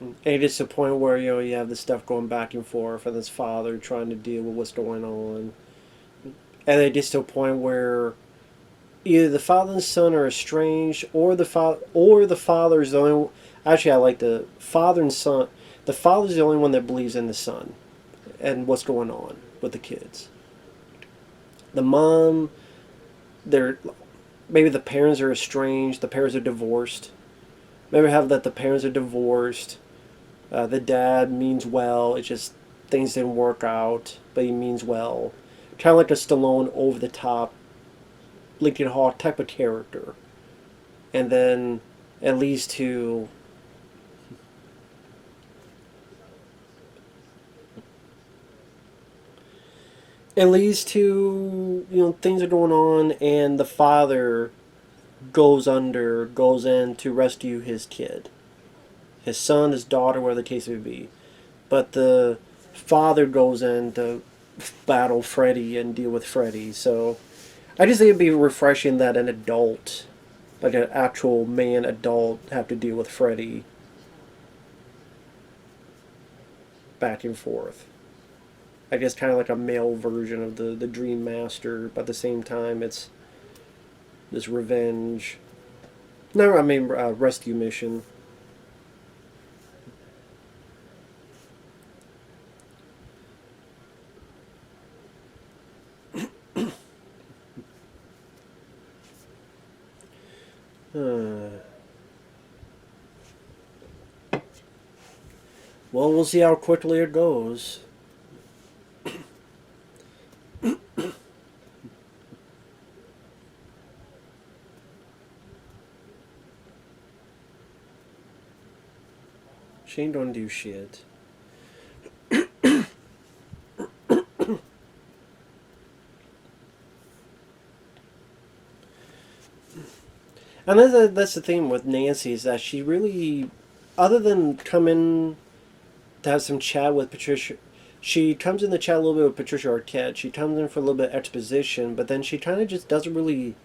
and it gets to the point where you have this stuff going back and forth, and his father trying to deal with what's going on, and it gets to a point where either the father and son are estranged, or the father's the only. Actually, I like the father and son. The father's the only one that believes in the son, and what's going on with the kids. The mom, maybe the parents are estranged, the parents are divorced. Maybe have that the parents are divorced. The dad means well, it's just things didn't work out, but he means well. Kind of like a Stallone over the top Lincoln Hawk type of character. And then it leads to things are going on, and the father goes in to rescue his kid, his son, his daughter, whatever the case may be. But the father goes in to battle Freddy and deal with Freddy. So I just think it'd be refreshing that an adult, like an actual man adult, have to deal with Freddy back and forth. I guess kind of like a male version of the Dream Master, but at the same time it's this revenge. No, I mean rescue mission. Well, we'll see how quickly it goes. Shane don't do shit. And that's the thing with Nancy, is that she really, other than coming to have some chat with Patricia, she comes in to chat a little bit with Patricia Arquette. She comes in for a little bit of exposition, but then she kind of just doesn't really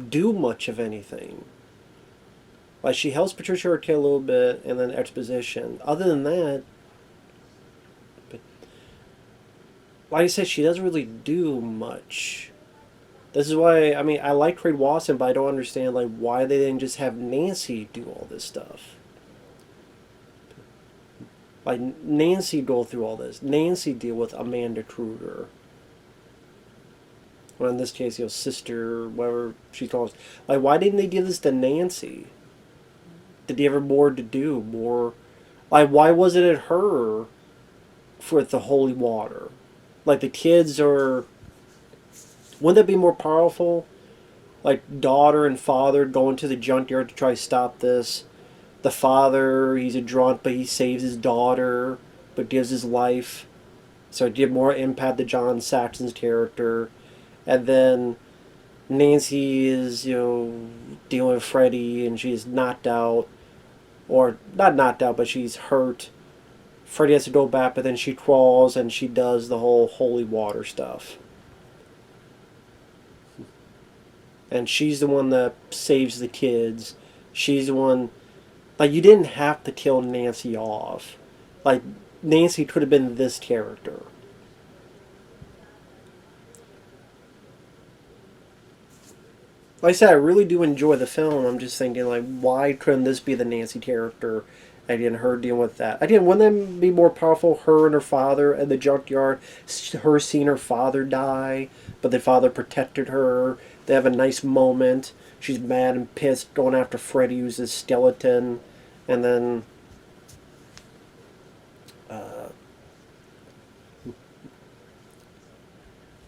do much of anything. Like, she helps Patricia Arquette a little bit, and then exposition. Other than that, but like I said, she doesn't really do much. This is why, I mean, I like Craig Watson, but I don't understand, like, why they didn't just have Nancy do all this stuff. Like Nancy go through all this. Nancy deal with Amanda Kruger. Well, in this case, sister, whatever she calls. Like, why didn't they give this to Nancy? Did he have more to do? More, like, why wasn't it her for the holy water? Like, the kids are. Wouldn't that be more powerful? Like, daughter and father going to the junkyard to try to stop this. The father, he's a drunk, but he saves his daughter, but gives his life. So it did more impact to John Saxon's character. And then Nancy is, dealing with Freddy and she's knocked out. Or, not knocked out, but she's hurt. Freddy has to go back, but then she crawls and she does the whole holy water stuff. And she's the one that saves the kids. She's the one. Like, you didn't have to kill Nancy off. Like, Nancy could have been this character. Like I said, I really do enjoy the film. I'm just thinking, like, why couldn't this be the Nancy character? Again, her dealing with that. Again, wouldn't that be more powerful? Her and her father at the junkyard, her seeing her father die, but the father protected her. They have a nice moment. She's mad and pissed, going after Freddy, who's his skeleton, and then.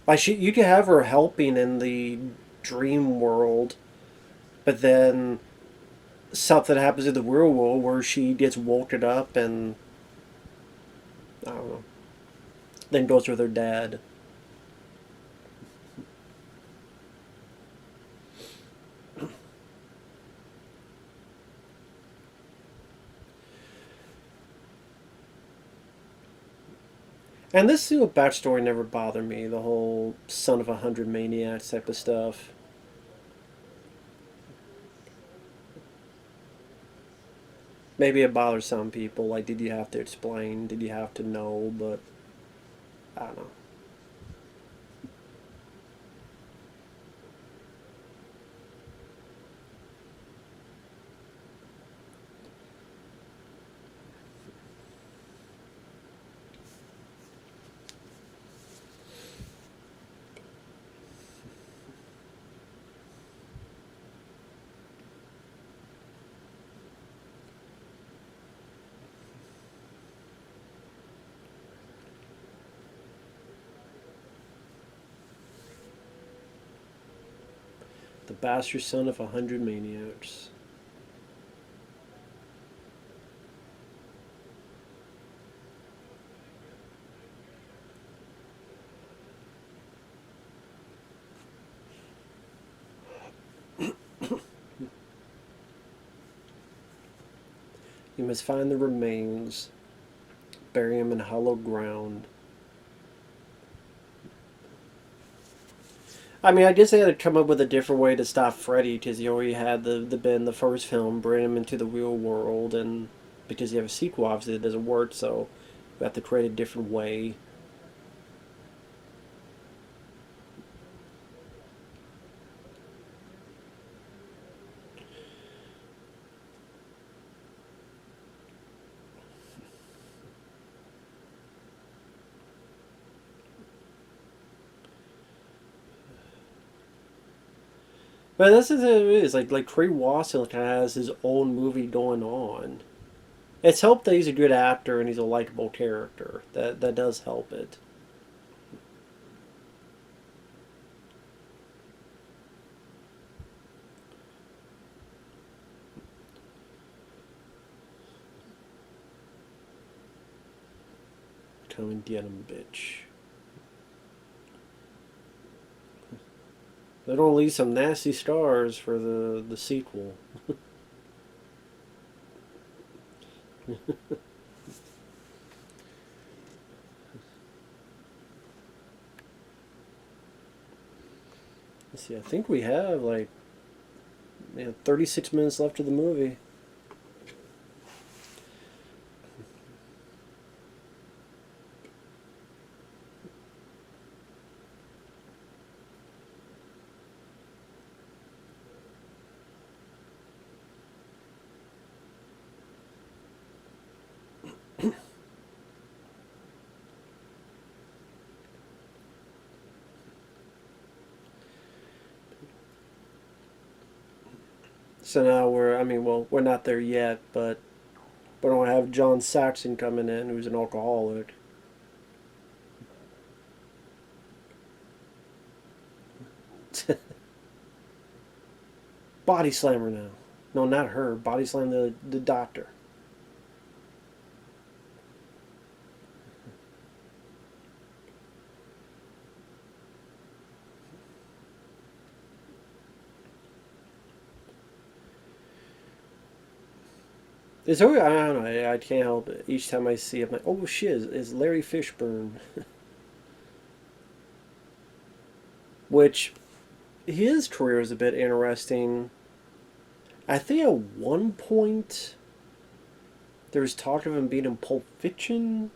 Like you could have her helping in the dream world, but then something happens in the real world where she gets woken up and I don't know, then goes with her dad. And this backstory never bothered me. The whole son of 100 maniacs type of stuff. Maybe it bothers some people. Like, did you have to explain? Did you have to know? But I don't know. The bastard son of 100 maniacs. You must find the remains, bury them in hollow ground. I mean, I guess they had to come up with a different way to stop Freddy because you already had the Ben the first film, bring him into the real world, and because you have a sequel, obviously it doesn't work. So we have to create a different way. But that's the thing it is. Like Trey Watson kind of has his own movie going on. It's helped that he's a good actor and he's a likable character. That does help it. Come and get him, bitch. They don't leave some nasty stars for the sequel. Let's see, I think we have like 36 minutes left of the movie. So now we're not there yet, but we don't have John Saxon coming in, who's an alcoholic. Body slammer now. No, not her. Body slam the doctor. It's always, I don't know. I can't help it. Each time I see it, I'm like, oh shit, is Larry Fishburne. Which his career is a bit interesting. I think at one point there was talk of him being in Pulp Fiction,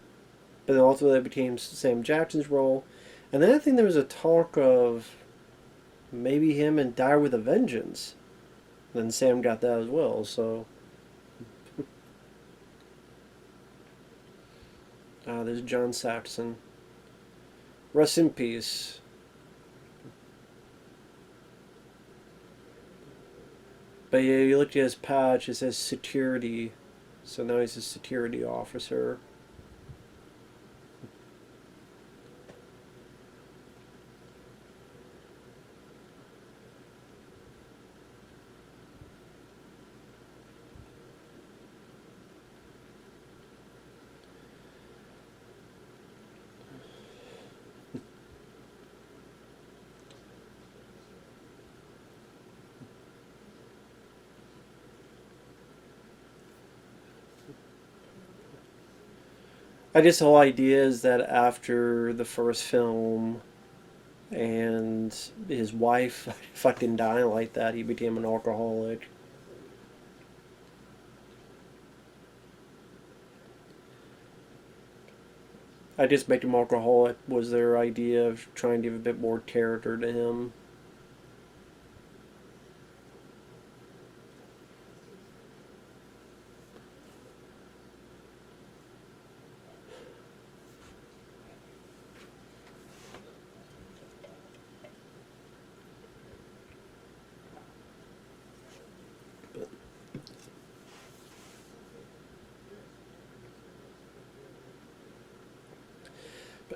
but then ultimately that became Sam Jackson's role. And then I think there was a talk of maybe him in Die with a Vengeance. Then Sam got that as well, so. There's John Saxon. Rest in peace. But yeah, you look at his patch, it says security. So now he's a security officer. I guess the whole idea is that after the first film and his wife fucking dying like that, he became an alcoholic. I just make him alcoholic was their idea of trying to give a bit more character to him.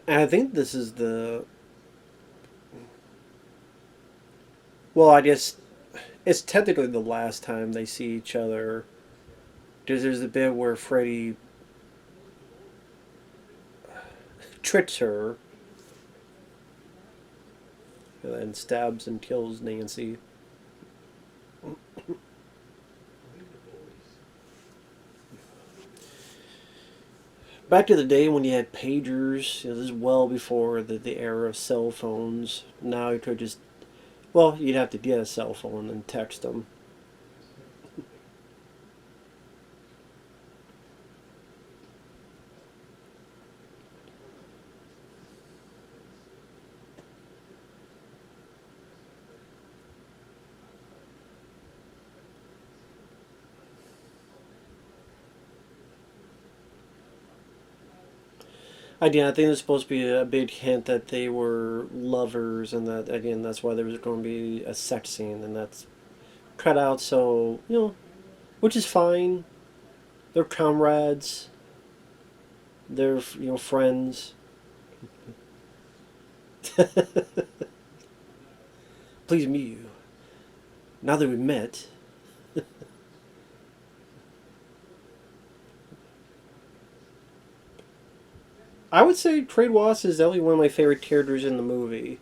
And I think this is the. Well, I guess it's technically the last time they see each other. Because there's a bit where Freddy tricks her and then stabs and kills Nancy. Back to the day when you had pagers, this is well before the era of cell phones. Now you could just, well, you'd have to get a cell phone and text them. Again, I think it's supposed to be a big hint that they were lovers, and that again, that's why there was going to be a sex scene, and that's cut out. So which is fine. They're comrades. They're friends. Please meet you. Now that we've met, I would say Trade Wass is definitely one of my favorite characters in the movie.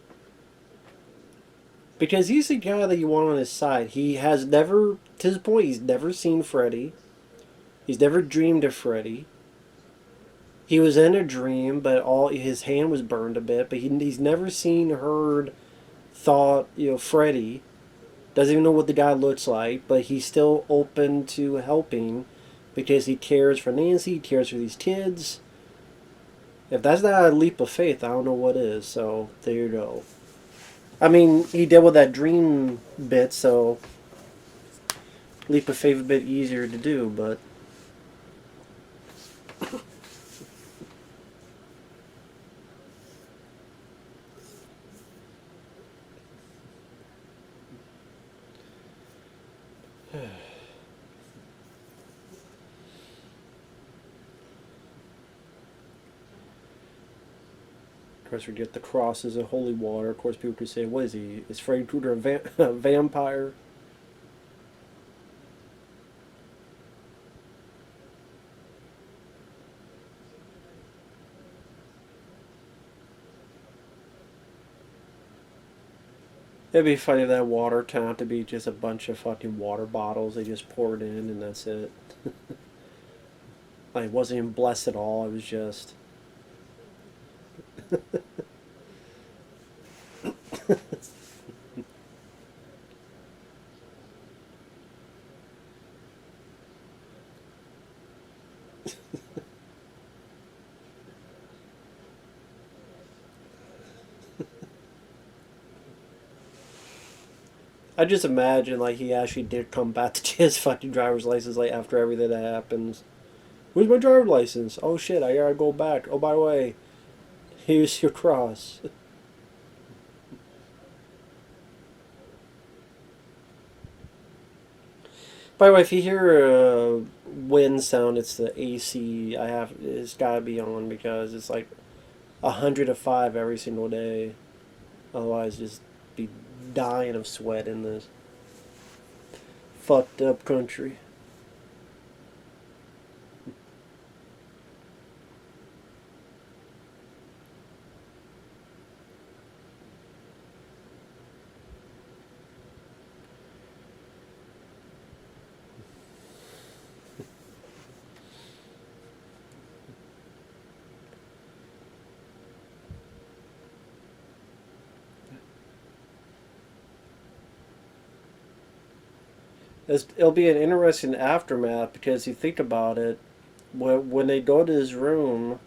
Because he's the guy that you want on his side. He has never, to this point, he's never seen Freddy. He's never dreamed of Freddy. He was in a dream, but all his hand was burned a bit. But he's never seen, heard, thought, Freddy. Doesn't even know what the guy looks like, but he's still open to helping because he cares for Nancy, he cares for these kids. If that's not a leap of faith, I don't know what is. So there you go. I mean, he dealt with that dream bit, so leap of faith a bit easier to do, but Of course, we get the crosses and holy water. Of course, people could say, what is he? Is Freddy Krueger a vampire? It'd be funny if that water turned out to be just a bunch of fucking water bottles they just poured in and that's it. Like, it wasn't even blessed at all. It was just. I just imagine, like, he actually did come back to get his fucking driver's license, like, after everything that happens. Where's my driver's license? Oh shit, I gotta go back. Oh, by the way, here's your cross. By the way, if you hear a wind sound, it's the AC. It's gotta be on because it's like 105 every single day. Otherwise, just be dying of sweat in this fucked up country. It'll be an interesting aftermath because you think about it, when they go to his room,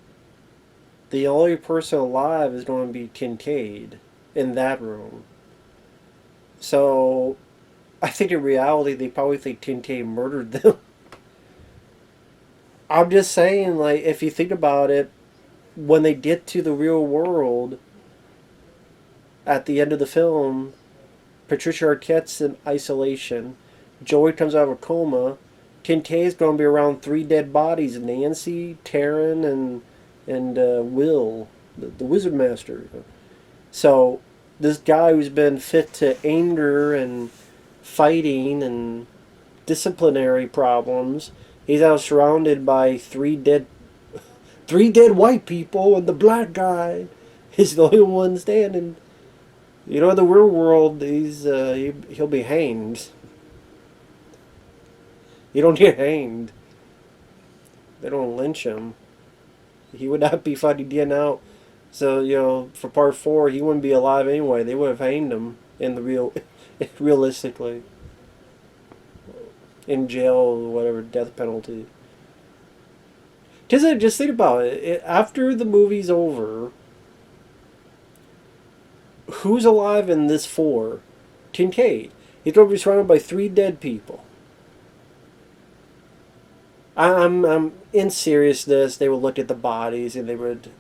the only person alive is going to be Kincaid in that room. So I think in reality they probably think Kincaid murdered them. I'm just saying, like, if you think about it, when they get to the real world at the end of the film, Patricia Arquette's in isolation. Joey comes out of a coma. Kincaid's going to be around three dead bodies: Nancy, Taryn, and Will, the Wizard Master. So this guy who's been fit to anger and fighting and disciplinary problems, he's now surrounded by three dead white people, and the black guy is the only one standing. You know, in the real world, he'll be hanged. You don't get hanged. They don't lynch him. He would not be fighting getting out. So, for part 4, he wouldn't be alive anyway. They would have hanged him in the realistically. In jail or whatever, death penalty. Just think about it. After the movie's over, who's alive in this 4? Kincaid. He's going to be surrounded by 3 dead people. I'm in seriousness. They would look at the bodies and they would.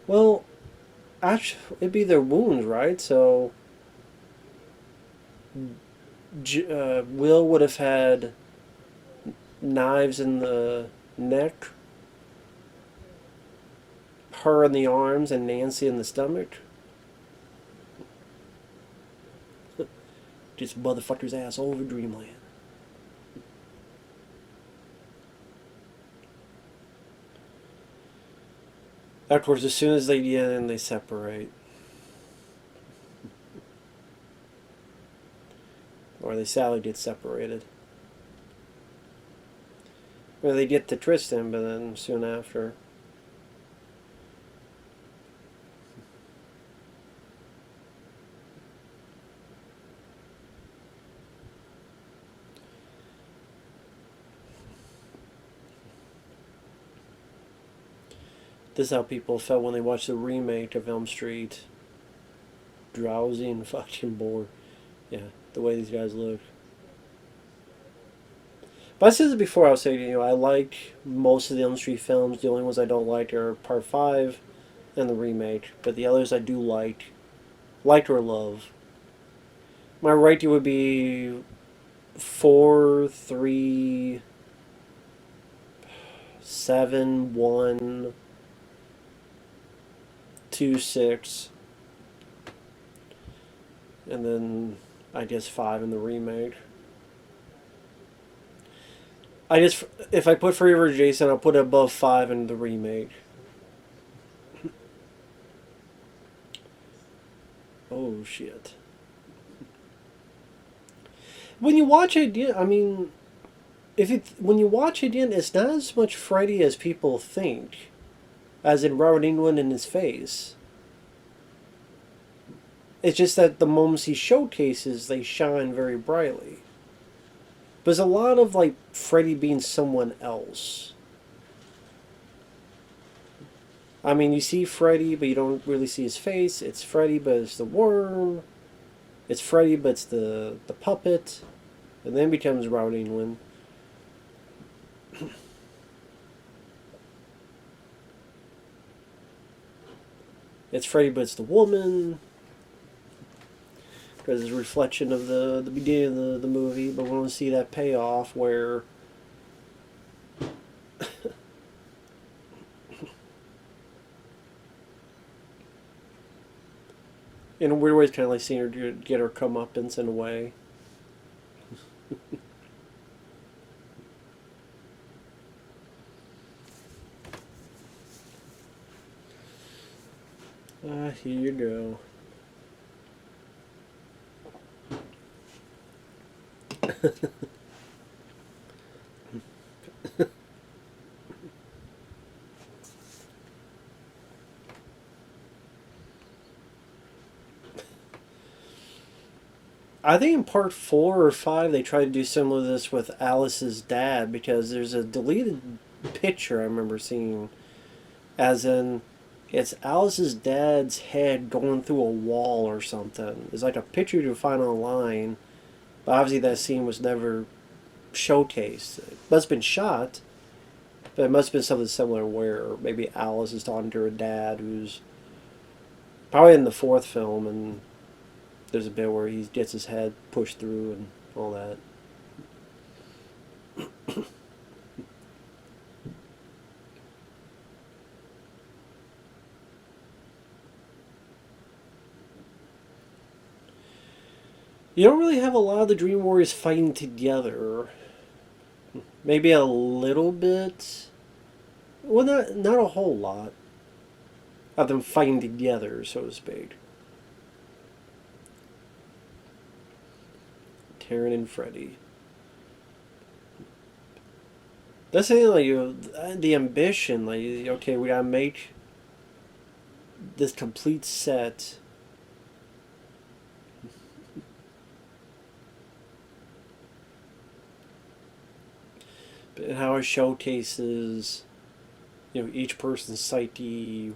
Well, actually, it'd be their wounds, right? So, Will would have had knives in the neck, her in the arms, and Nancy in the stomach. Just motherfucker's ass all over Dreamland. Of course, as soon as they get in, they separate. Or they sadly get separated. Well, they get to Tristan, but then soon after. This is how people felt when they watched the remake of Elm Street. Drowsy and fucking bored. Yeah, the way these guys look. But I said this before, I was saying, I like most of the Elm Street films. The only ones I don't like are Part 5 and the remake. But the others I do like or love. My rating would be 4, 3, 7, 1, 2, 6, and then I guess 5 in the remake. I just if I put Forever Jason, I'll put it above 5 in the remake. Oh shit! When you watch it, I mean, when you watch it again, it's not as much Freddy as people think, as in Robert Englund in his face. It's just that the moments he showcases, they shine very brightly. But there's a lot of like Freddy being someone else. I mean, you see Freddy, but you don't really see his face. It's Freddy, but it's the worm. It's Freddy, but it's the puppet. And then becomes Robert Englund. It's Freddy, but it's the woman. Because it's a reflection of the beginning of the movie. But we want to see that payoff where... in a weird way, it's kind of like seeing her get her comeuppance in a way. Here you go. I think in part 4 or 5 they tried to do similar to this with Alice's dad, because there's a deleted picture I remember seeing, as in it's Alice's dad's head going through a wall or something. It's like a picture you find online, but obviously that scene was never showcased. It must have been shot, but it must have been something similar where maybe Alice is talking to her dad, who's probably in the 4th film, and there's a bit where he gets his head pushed through and all that. You don't really have a lot of the Dream Warriors fighting together. Maybe a little bit. Well, not a whole lot of them fighting together, so to speak. Taryn and Freddy. That's the thing, like, the ambition, like, okay, we gotta make this complete set. But how it showcases, each person's psyche,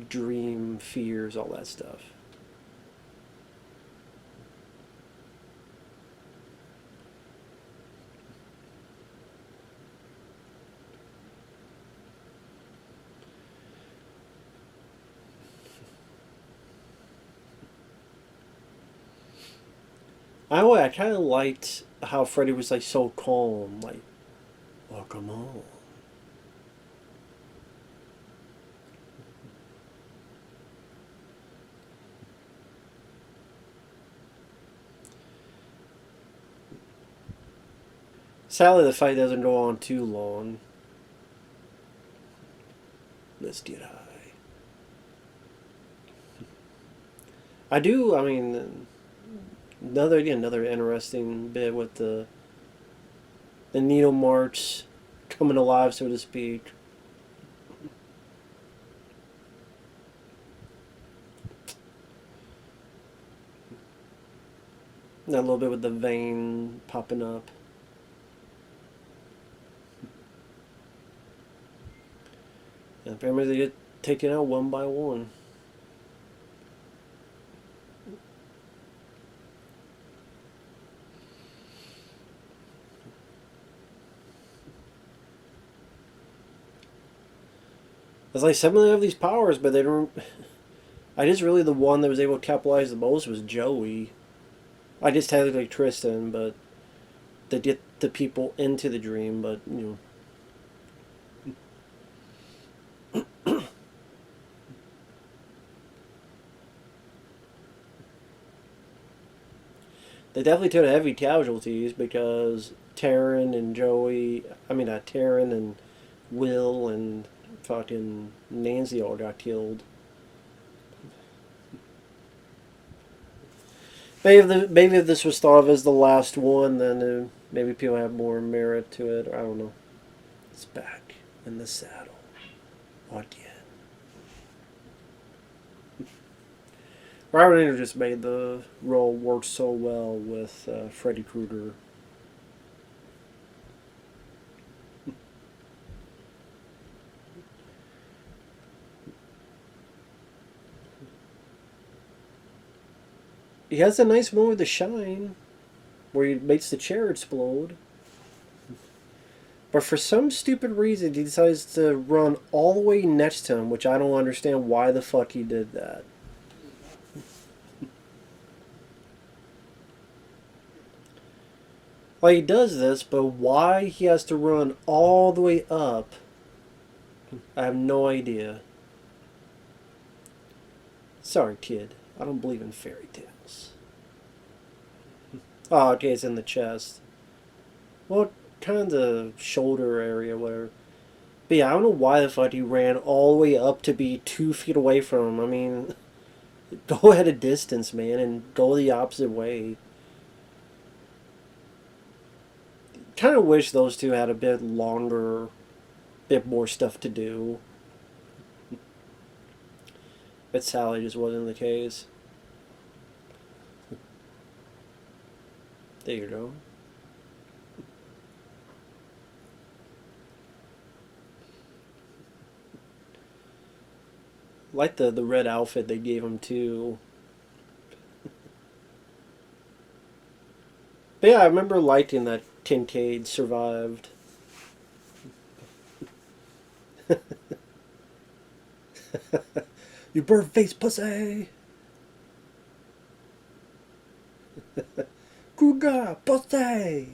dream, fears, all that stuff. I kind of liked how Freddy was like so calm, like, oh come on. Sadly, the fight doesn't go on too long. Let's get high. I mean, another interesting bit with the needle march coming alive, so to speak. That little bit with the vein popping up. And apparently they get taken out one by one. It's like some of them have these powers, but they don't. I guess really the one that was able to capitalize the most was Joey. I guess technically Tristan, but they get the people into the dream, but They definitely took heavy casualties because Taryn and Joey, I mean, Taryn and Will and fucking Nancy all got killed. Maybe if this was thought of as the last one, then maybe people have more merit to it. I don't know. It's back in the saddle again. Robert England just made the role work so well with Freddy Krueger. He has a nice moment with the shine, where he makes the chair explode. But for some stupid reason, he decides to run all the way next to him, which I don't understand why the fuck he did that. Like, he does this, but why he has to run all the way up, I have no idea. Sorry, kid. I don't believe in fairy tales. Oh, okay, it's in the chest. Well, kind of the shoulder area where. But yeah, I don't know why the fuck he ran all the way up to be 2 feet away from him. I mean, go at a distance, man, and go the opposite way. Kind of wish those two had a bit longer, bit more stuff to do. But Sally just wasn't the case. There you go. Like the red outfit they gave him too. But yeah, I remember liking that Kincaid survived. You bird face pussy! Cougar pussy!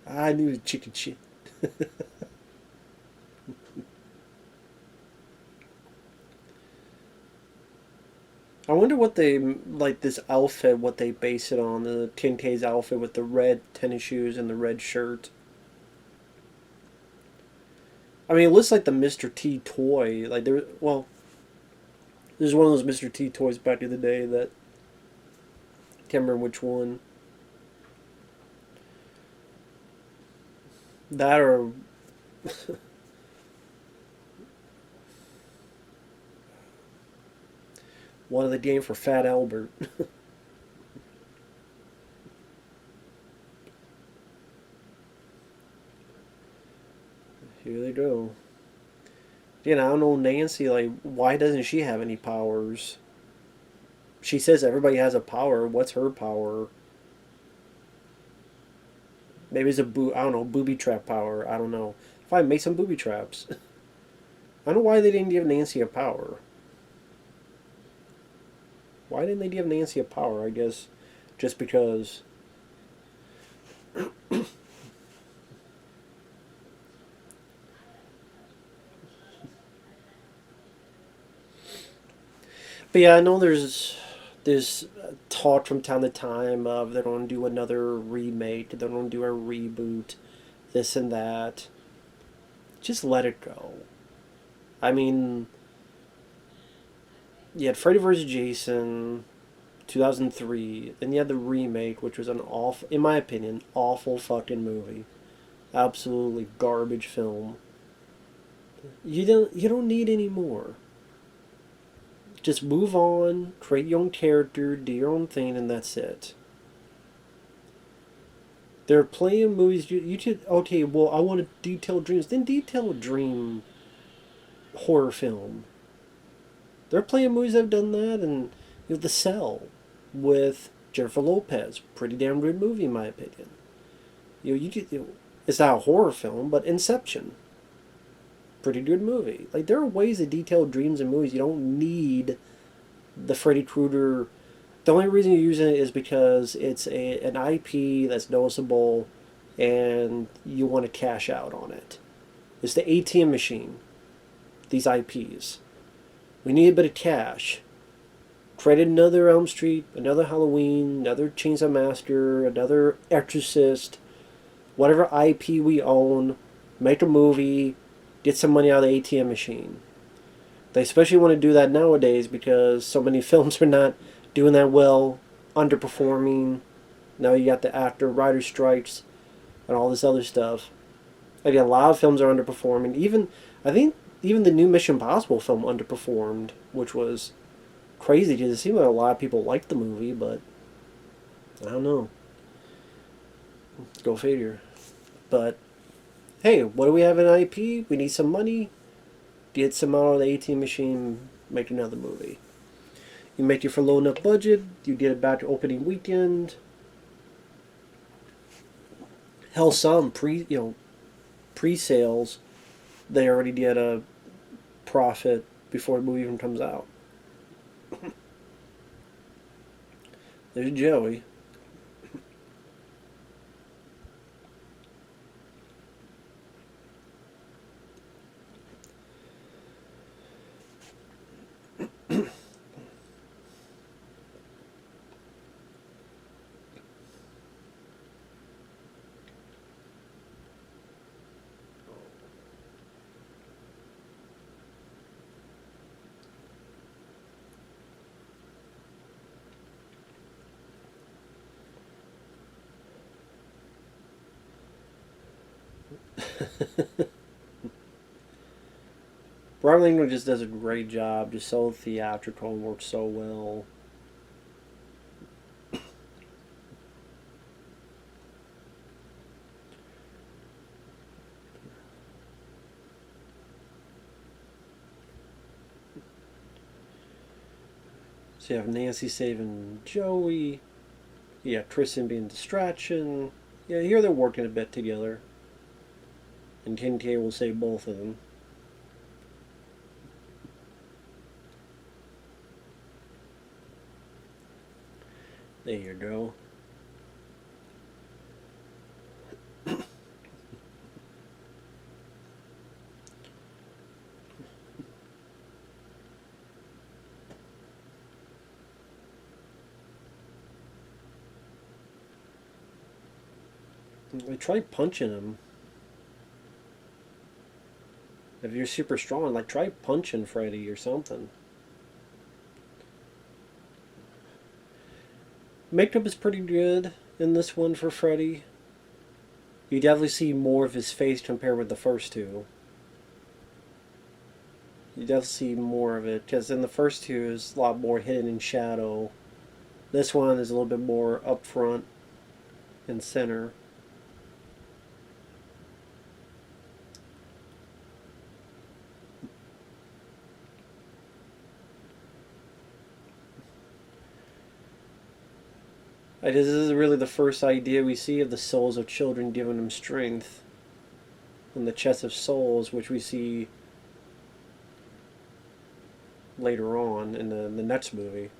I knew the chicken shit. I wonder what they like this outfit. What they base it on? The Kincaid's outfit with the red tennis shoes and the red shirt. I mean, it looks like the Mr. T toy. Like there, well, there's one of those Mr. T toys back in the day that can't remember which one. That or one of the game for Fat Albert. Here they go. You know, I don't know Nancy. Like, why doesn't she have any powers? She says everybody has a power. What's her power? Maybe it's I don't know, booby trap power. I don't know. Fine, make some booby traps. I don't know why they didn't give Nancy a power. Why didn't they give Nancy a power? I guess just because. But yeah, I know there's talk from time to time of they're going to do another remake, they're going to do a reboot, this and that. Just let it go. I mean, you had Freddy vs. Jason, 2003. Then you had the remake, which was an awful, in my opinion, awful fucking movie. Absolutely garbage film. You don't need any more. Just move on, create your own character, do your own thing, and that's it. There are plenty of movies you should. Okay, well, I want to detail dreams. Then detail a dream horror film. There are plenty of movies that have done that, and The Cell with Jennifer Lopez, pretty damn good movie in my opinion. It's not a horror film, but Inception, pretty good movie. Like there are ways to detail dreams in movies. You don't need the Freddy Krueger. The only reason you're using it is because it's an IP that's noticeable, and you want to cash out on it. It's the ATM machine. These IPs. We need a bit of cash. Create another Elm Street, another Halloween, another Chainsaw Massacre, another Exorcist, whatever IP we own, make a movie, get some money out of the ATM machine. They especially want to do that nowadays because so many films are not doing that well, underperforming. Now you got the actor writer strikes and all this other stuff. Again, a lot of films are underperforming. Even I think even the new Mission Impossible film underperformed, which was crazy because it seemed like a lot of people liked the movie, but I don't know. Go figure. But hey, what do we have in IP? We need some money. Get some out of the ATM machine. Make another movie. You make it for low enough budget. You get it back to opening weekend. Hell, some pre-sales, they already get a profit before the movie even comes out. There's Joey. Robert Langdon just does a great job, just so theatrical and works so well. So you have Nancy saving Joey. You have Kristen being distraction. Yeah, here they're working a bit together. And Kincaid will save both of them. There you go. I tried punching him. If you're super strong, like try punching Freddy or something. Makeup is pretty good in this one for Freddy. You definitely see more of his face compared with the first two. You definitely see more of it because in the first two is a lot more hidden in shadow. This one is a little bit more up front and center. This is really the first idea we see of the souls of children giving them strength. And the chest of souls, which we see later on in the next movie.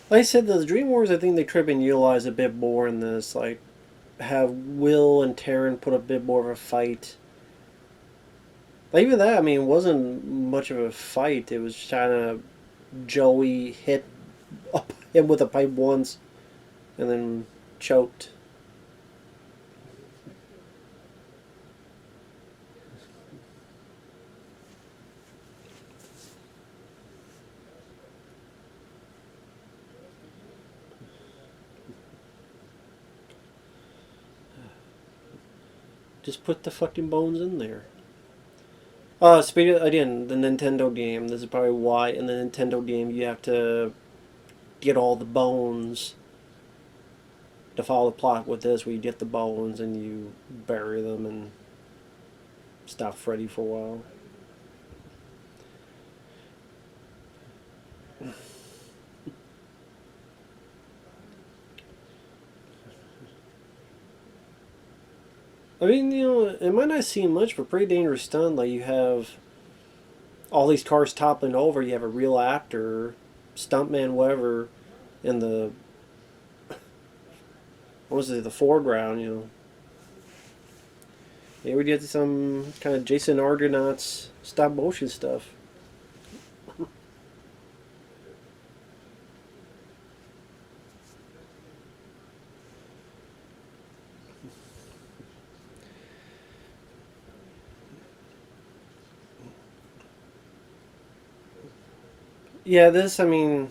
Like I said, the Dream Wars, I think they could have been utilized a bit more in this. Like, have Will and Taryn put a bit more of a fight. Like, even that, I mean, it wasn't much of a fight. It was kind of Joey hit him with a pipe once and then choked. Just put the fucking bones in there. Speaking of, again, the Nintendo game, this is probably why in the Nintendo game you have to get all the bones to follow the plot with this, where you get the bones and you bury them and stop Freddy for a while. I mean, it might not seem much, but pretty dangerous stunt. Like, you have all these cars toppling over, you have a real actor stuntman, whatever, in the what was it, the foreground, you know. Maybe we did some kind of Jason Argonauts stop motion stuff. Yeah, this, I mean,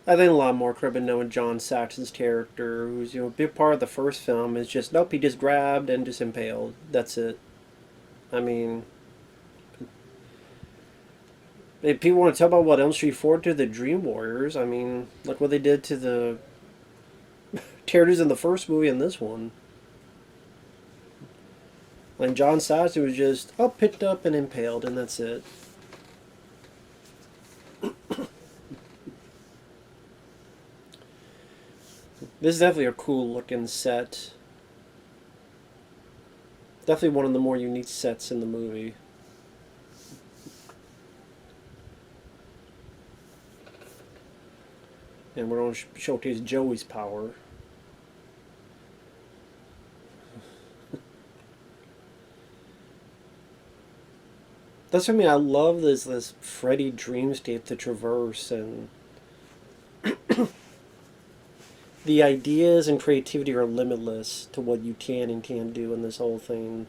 I think a lot more could have been known John Saxon's character, who's, you know, a big part of the first film, is just, nope, he just grabbed and just impaled. That's it. I mean, if people want to talk about what Elm Street 4 did to the Dream Warriors, I mean, look what they did to the characters in the first movie and this one. And John Saxon was just, oh, picked up and impaled, and that's it. This is definitely a cool looking set. Definitely one of the more unique sets in the movie. And we're going to showcase Joey's power. That's what I mean. I love this Freddy dreamscape to traverse, and the ideas and creativity are limitless to what you can and can't do in this whole thing.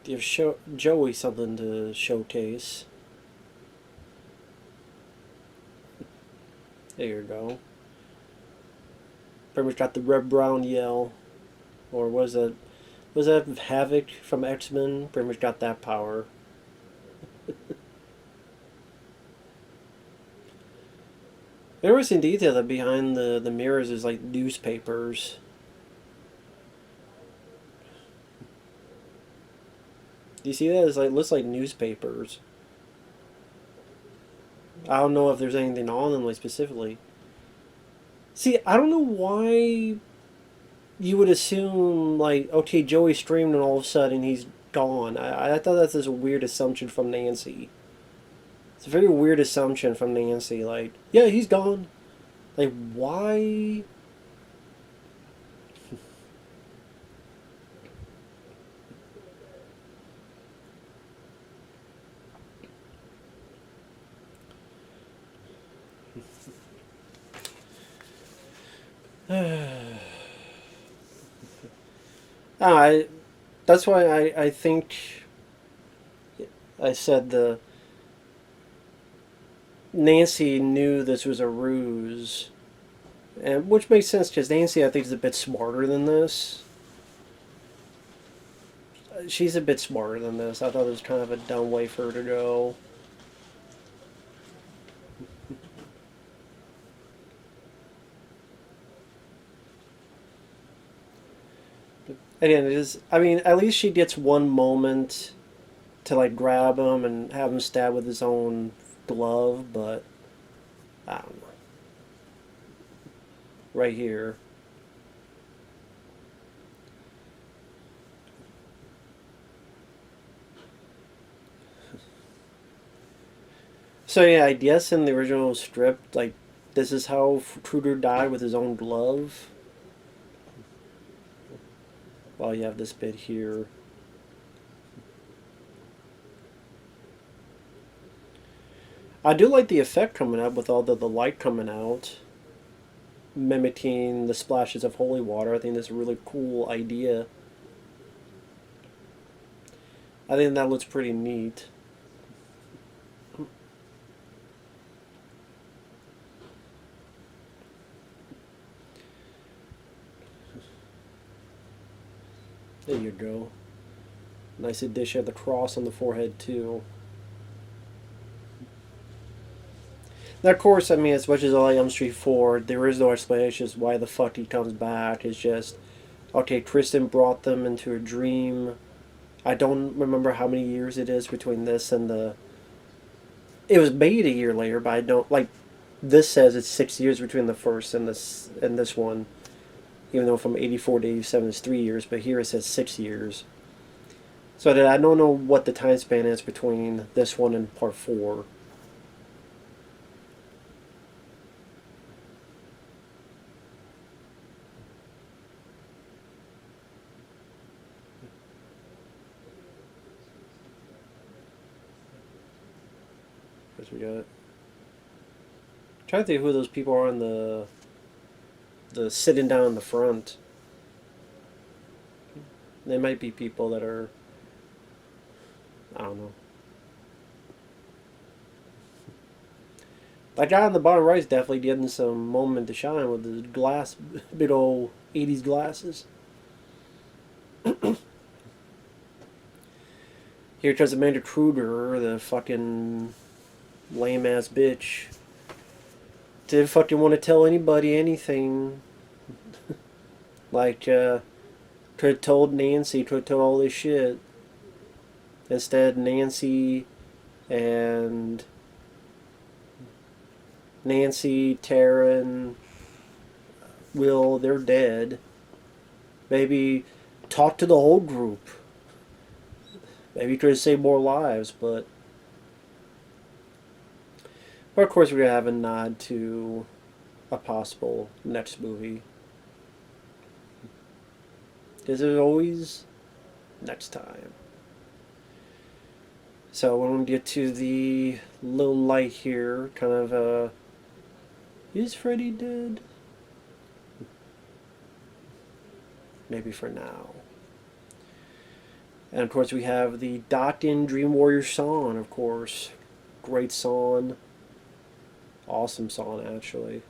Give Joey something to showcase. There you go. Pretty much got the red brown yell, or was it? Was that Havoc from X-Men? Pretty much got that power. There was in detail that behind the mirrors is like newspapers. Do you see that? It's like, it looks like newspapers. I don't know if there's anything on them like specifically. See, I don't know why you would assume like, okay, Joey streamed and all of a sudden he's gone. I thought that's just a weird assumption from Nancy. It's a very weird assumption from Nancy. Like, yeah, he's gone. Like, why? I that's why I think I said the Nancy knew this was a ruse, and which makes sense because Nancy I think is a bit smarter than this. She's a bit smarter than this. I thought it was kind of a dumb way for her to go. Again, it is. I mean, at least she gets one moment to like grab him and have him stab with his own glove, but I don't know. Right here. So yeah, I guess in the original strip, like this is how Kruger died with his own glove. While you have this bit here. I do like the effect coming up with all the light coming out, mimicking the splashes of holy water. I think that's a really cool idea. I think that looks pretty neat. There you go. Nice addition of the cross on the forehead too. Now, of course, I mean, as much as all Elm Street 4, there is no explanation as why the fuck he comes back. It's just, okay, Tristan brought them into a dream. I don't remember how many years it is between this and the. It was made a year later, but I don't like. This says it's 6 years between the first and this one, even though from 84 to 87 is 3 years, but here it says 6 years. So that I don't know what the time span is between this one and part four. Because we got. I'm trying to think who those people are in the sitting down in the front. They might be people that are. I don't know. That guy on the bottom right is definitely getting some moment to shine with his glass, big old 80s glasses. Here comes Amanda Kruger, the fucking lame ass bitch. Didn't fucking want to tell anybody anything. Like, could have told Nancy, could have told all this shit. Instead, Nancy, Taryn, Will, they're dead. Maybe talk to the whole group. Maybe try to save more lives, but of course we're going to have a nod to a possible next movie. Because there's always next time. So when we get to the little light here, kind of is Freddy dead? Maybe for now. And of course we have the Dokken Dream Warrior song, of course. Great song. Awesome song, actually.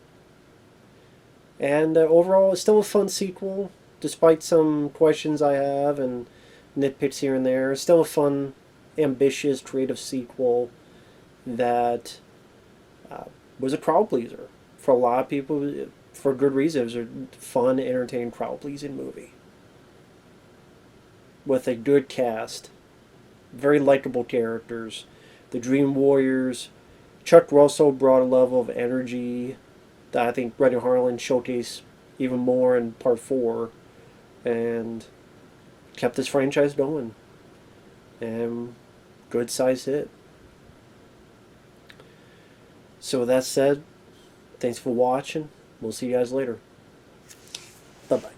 And overall, it's still a fun sequel, despite some questions I have and nitpicks here and there. It's still a fun, ambitious, creative sequel that was a crowd pleaser. For a lot of people, for good reason. It was a fun, entertaining, crowd-pleasing movie. With a good cast. Very likable characters. The Dream Warriors. Chuck Russell brought a level of energy that I think Rennie Harlan showcased even more in part 4. And kept this franchise going. And good size hit. So with that said, thanks for watching. We'll see you guys later. Bye-bye.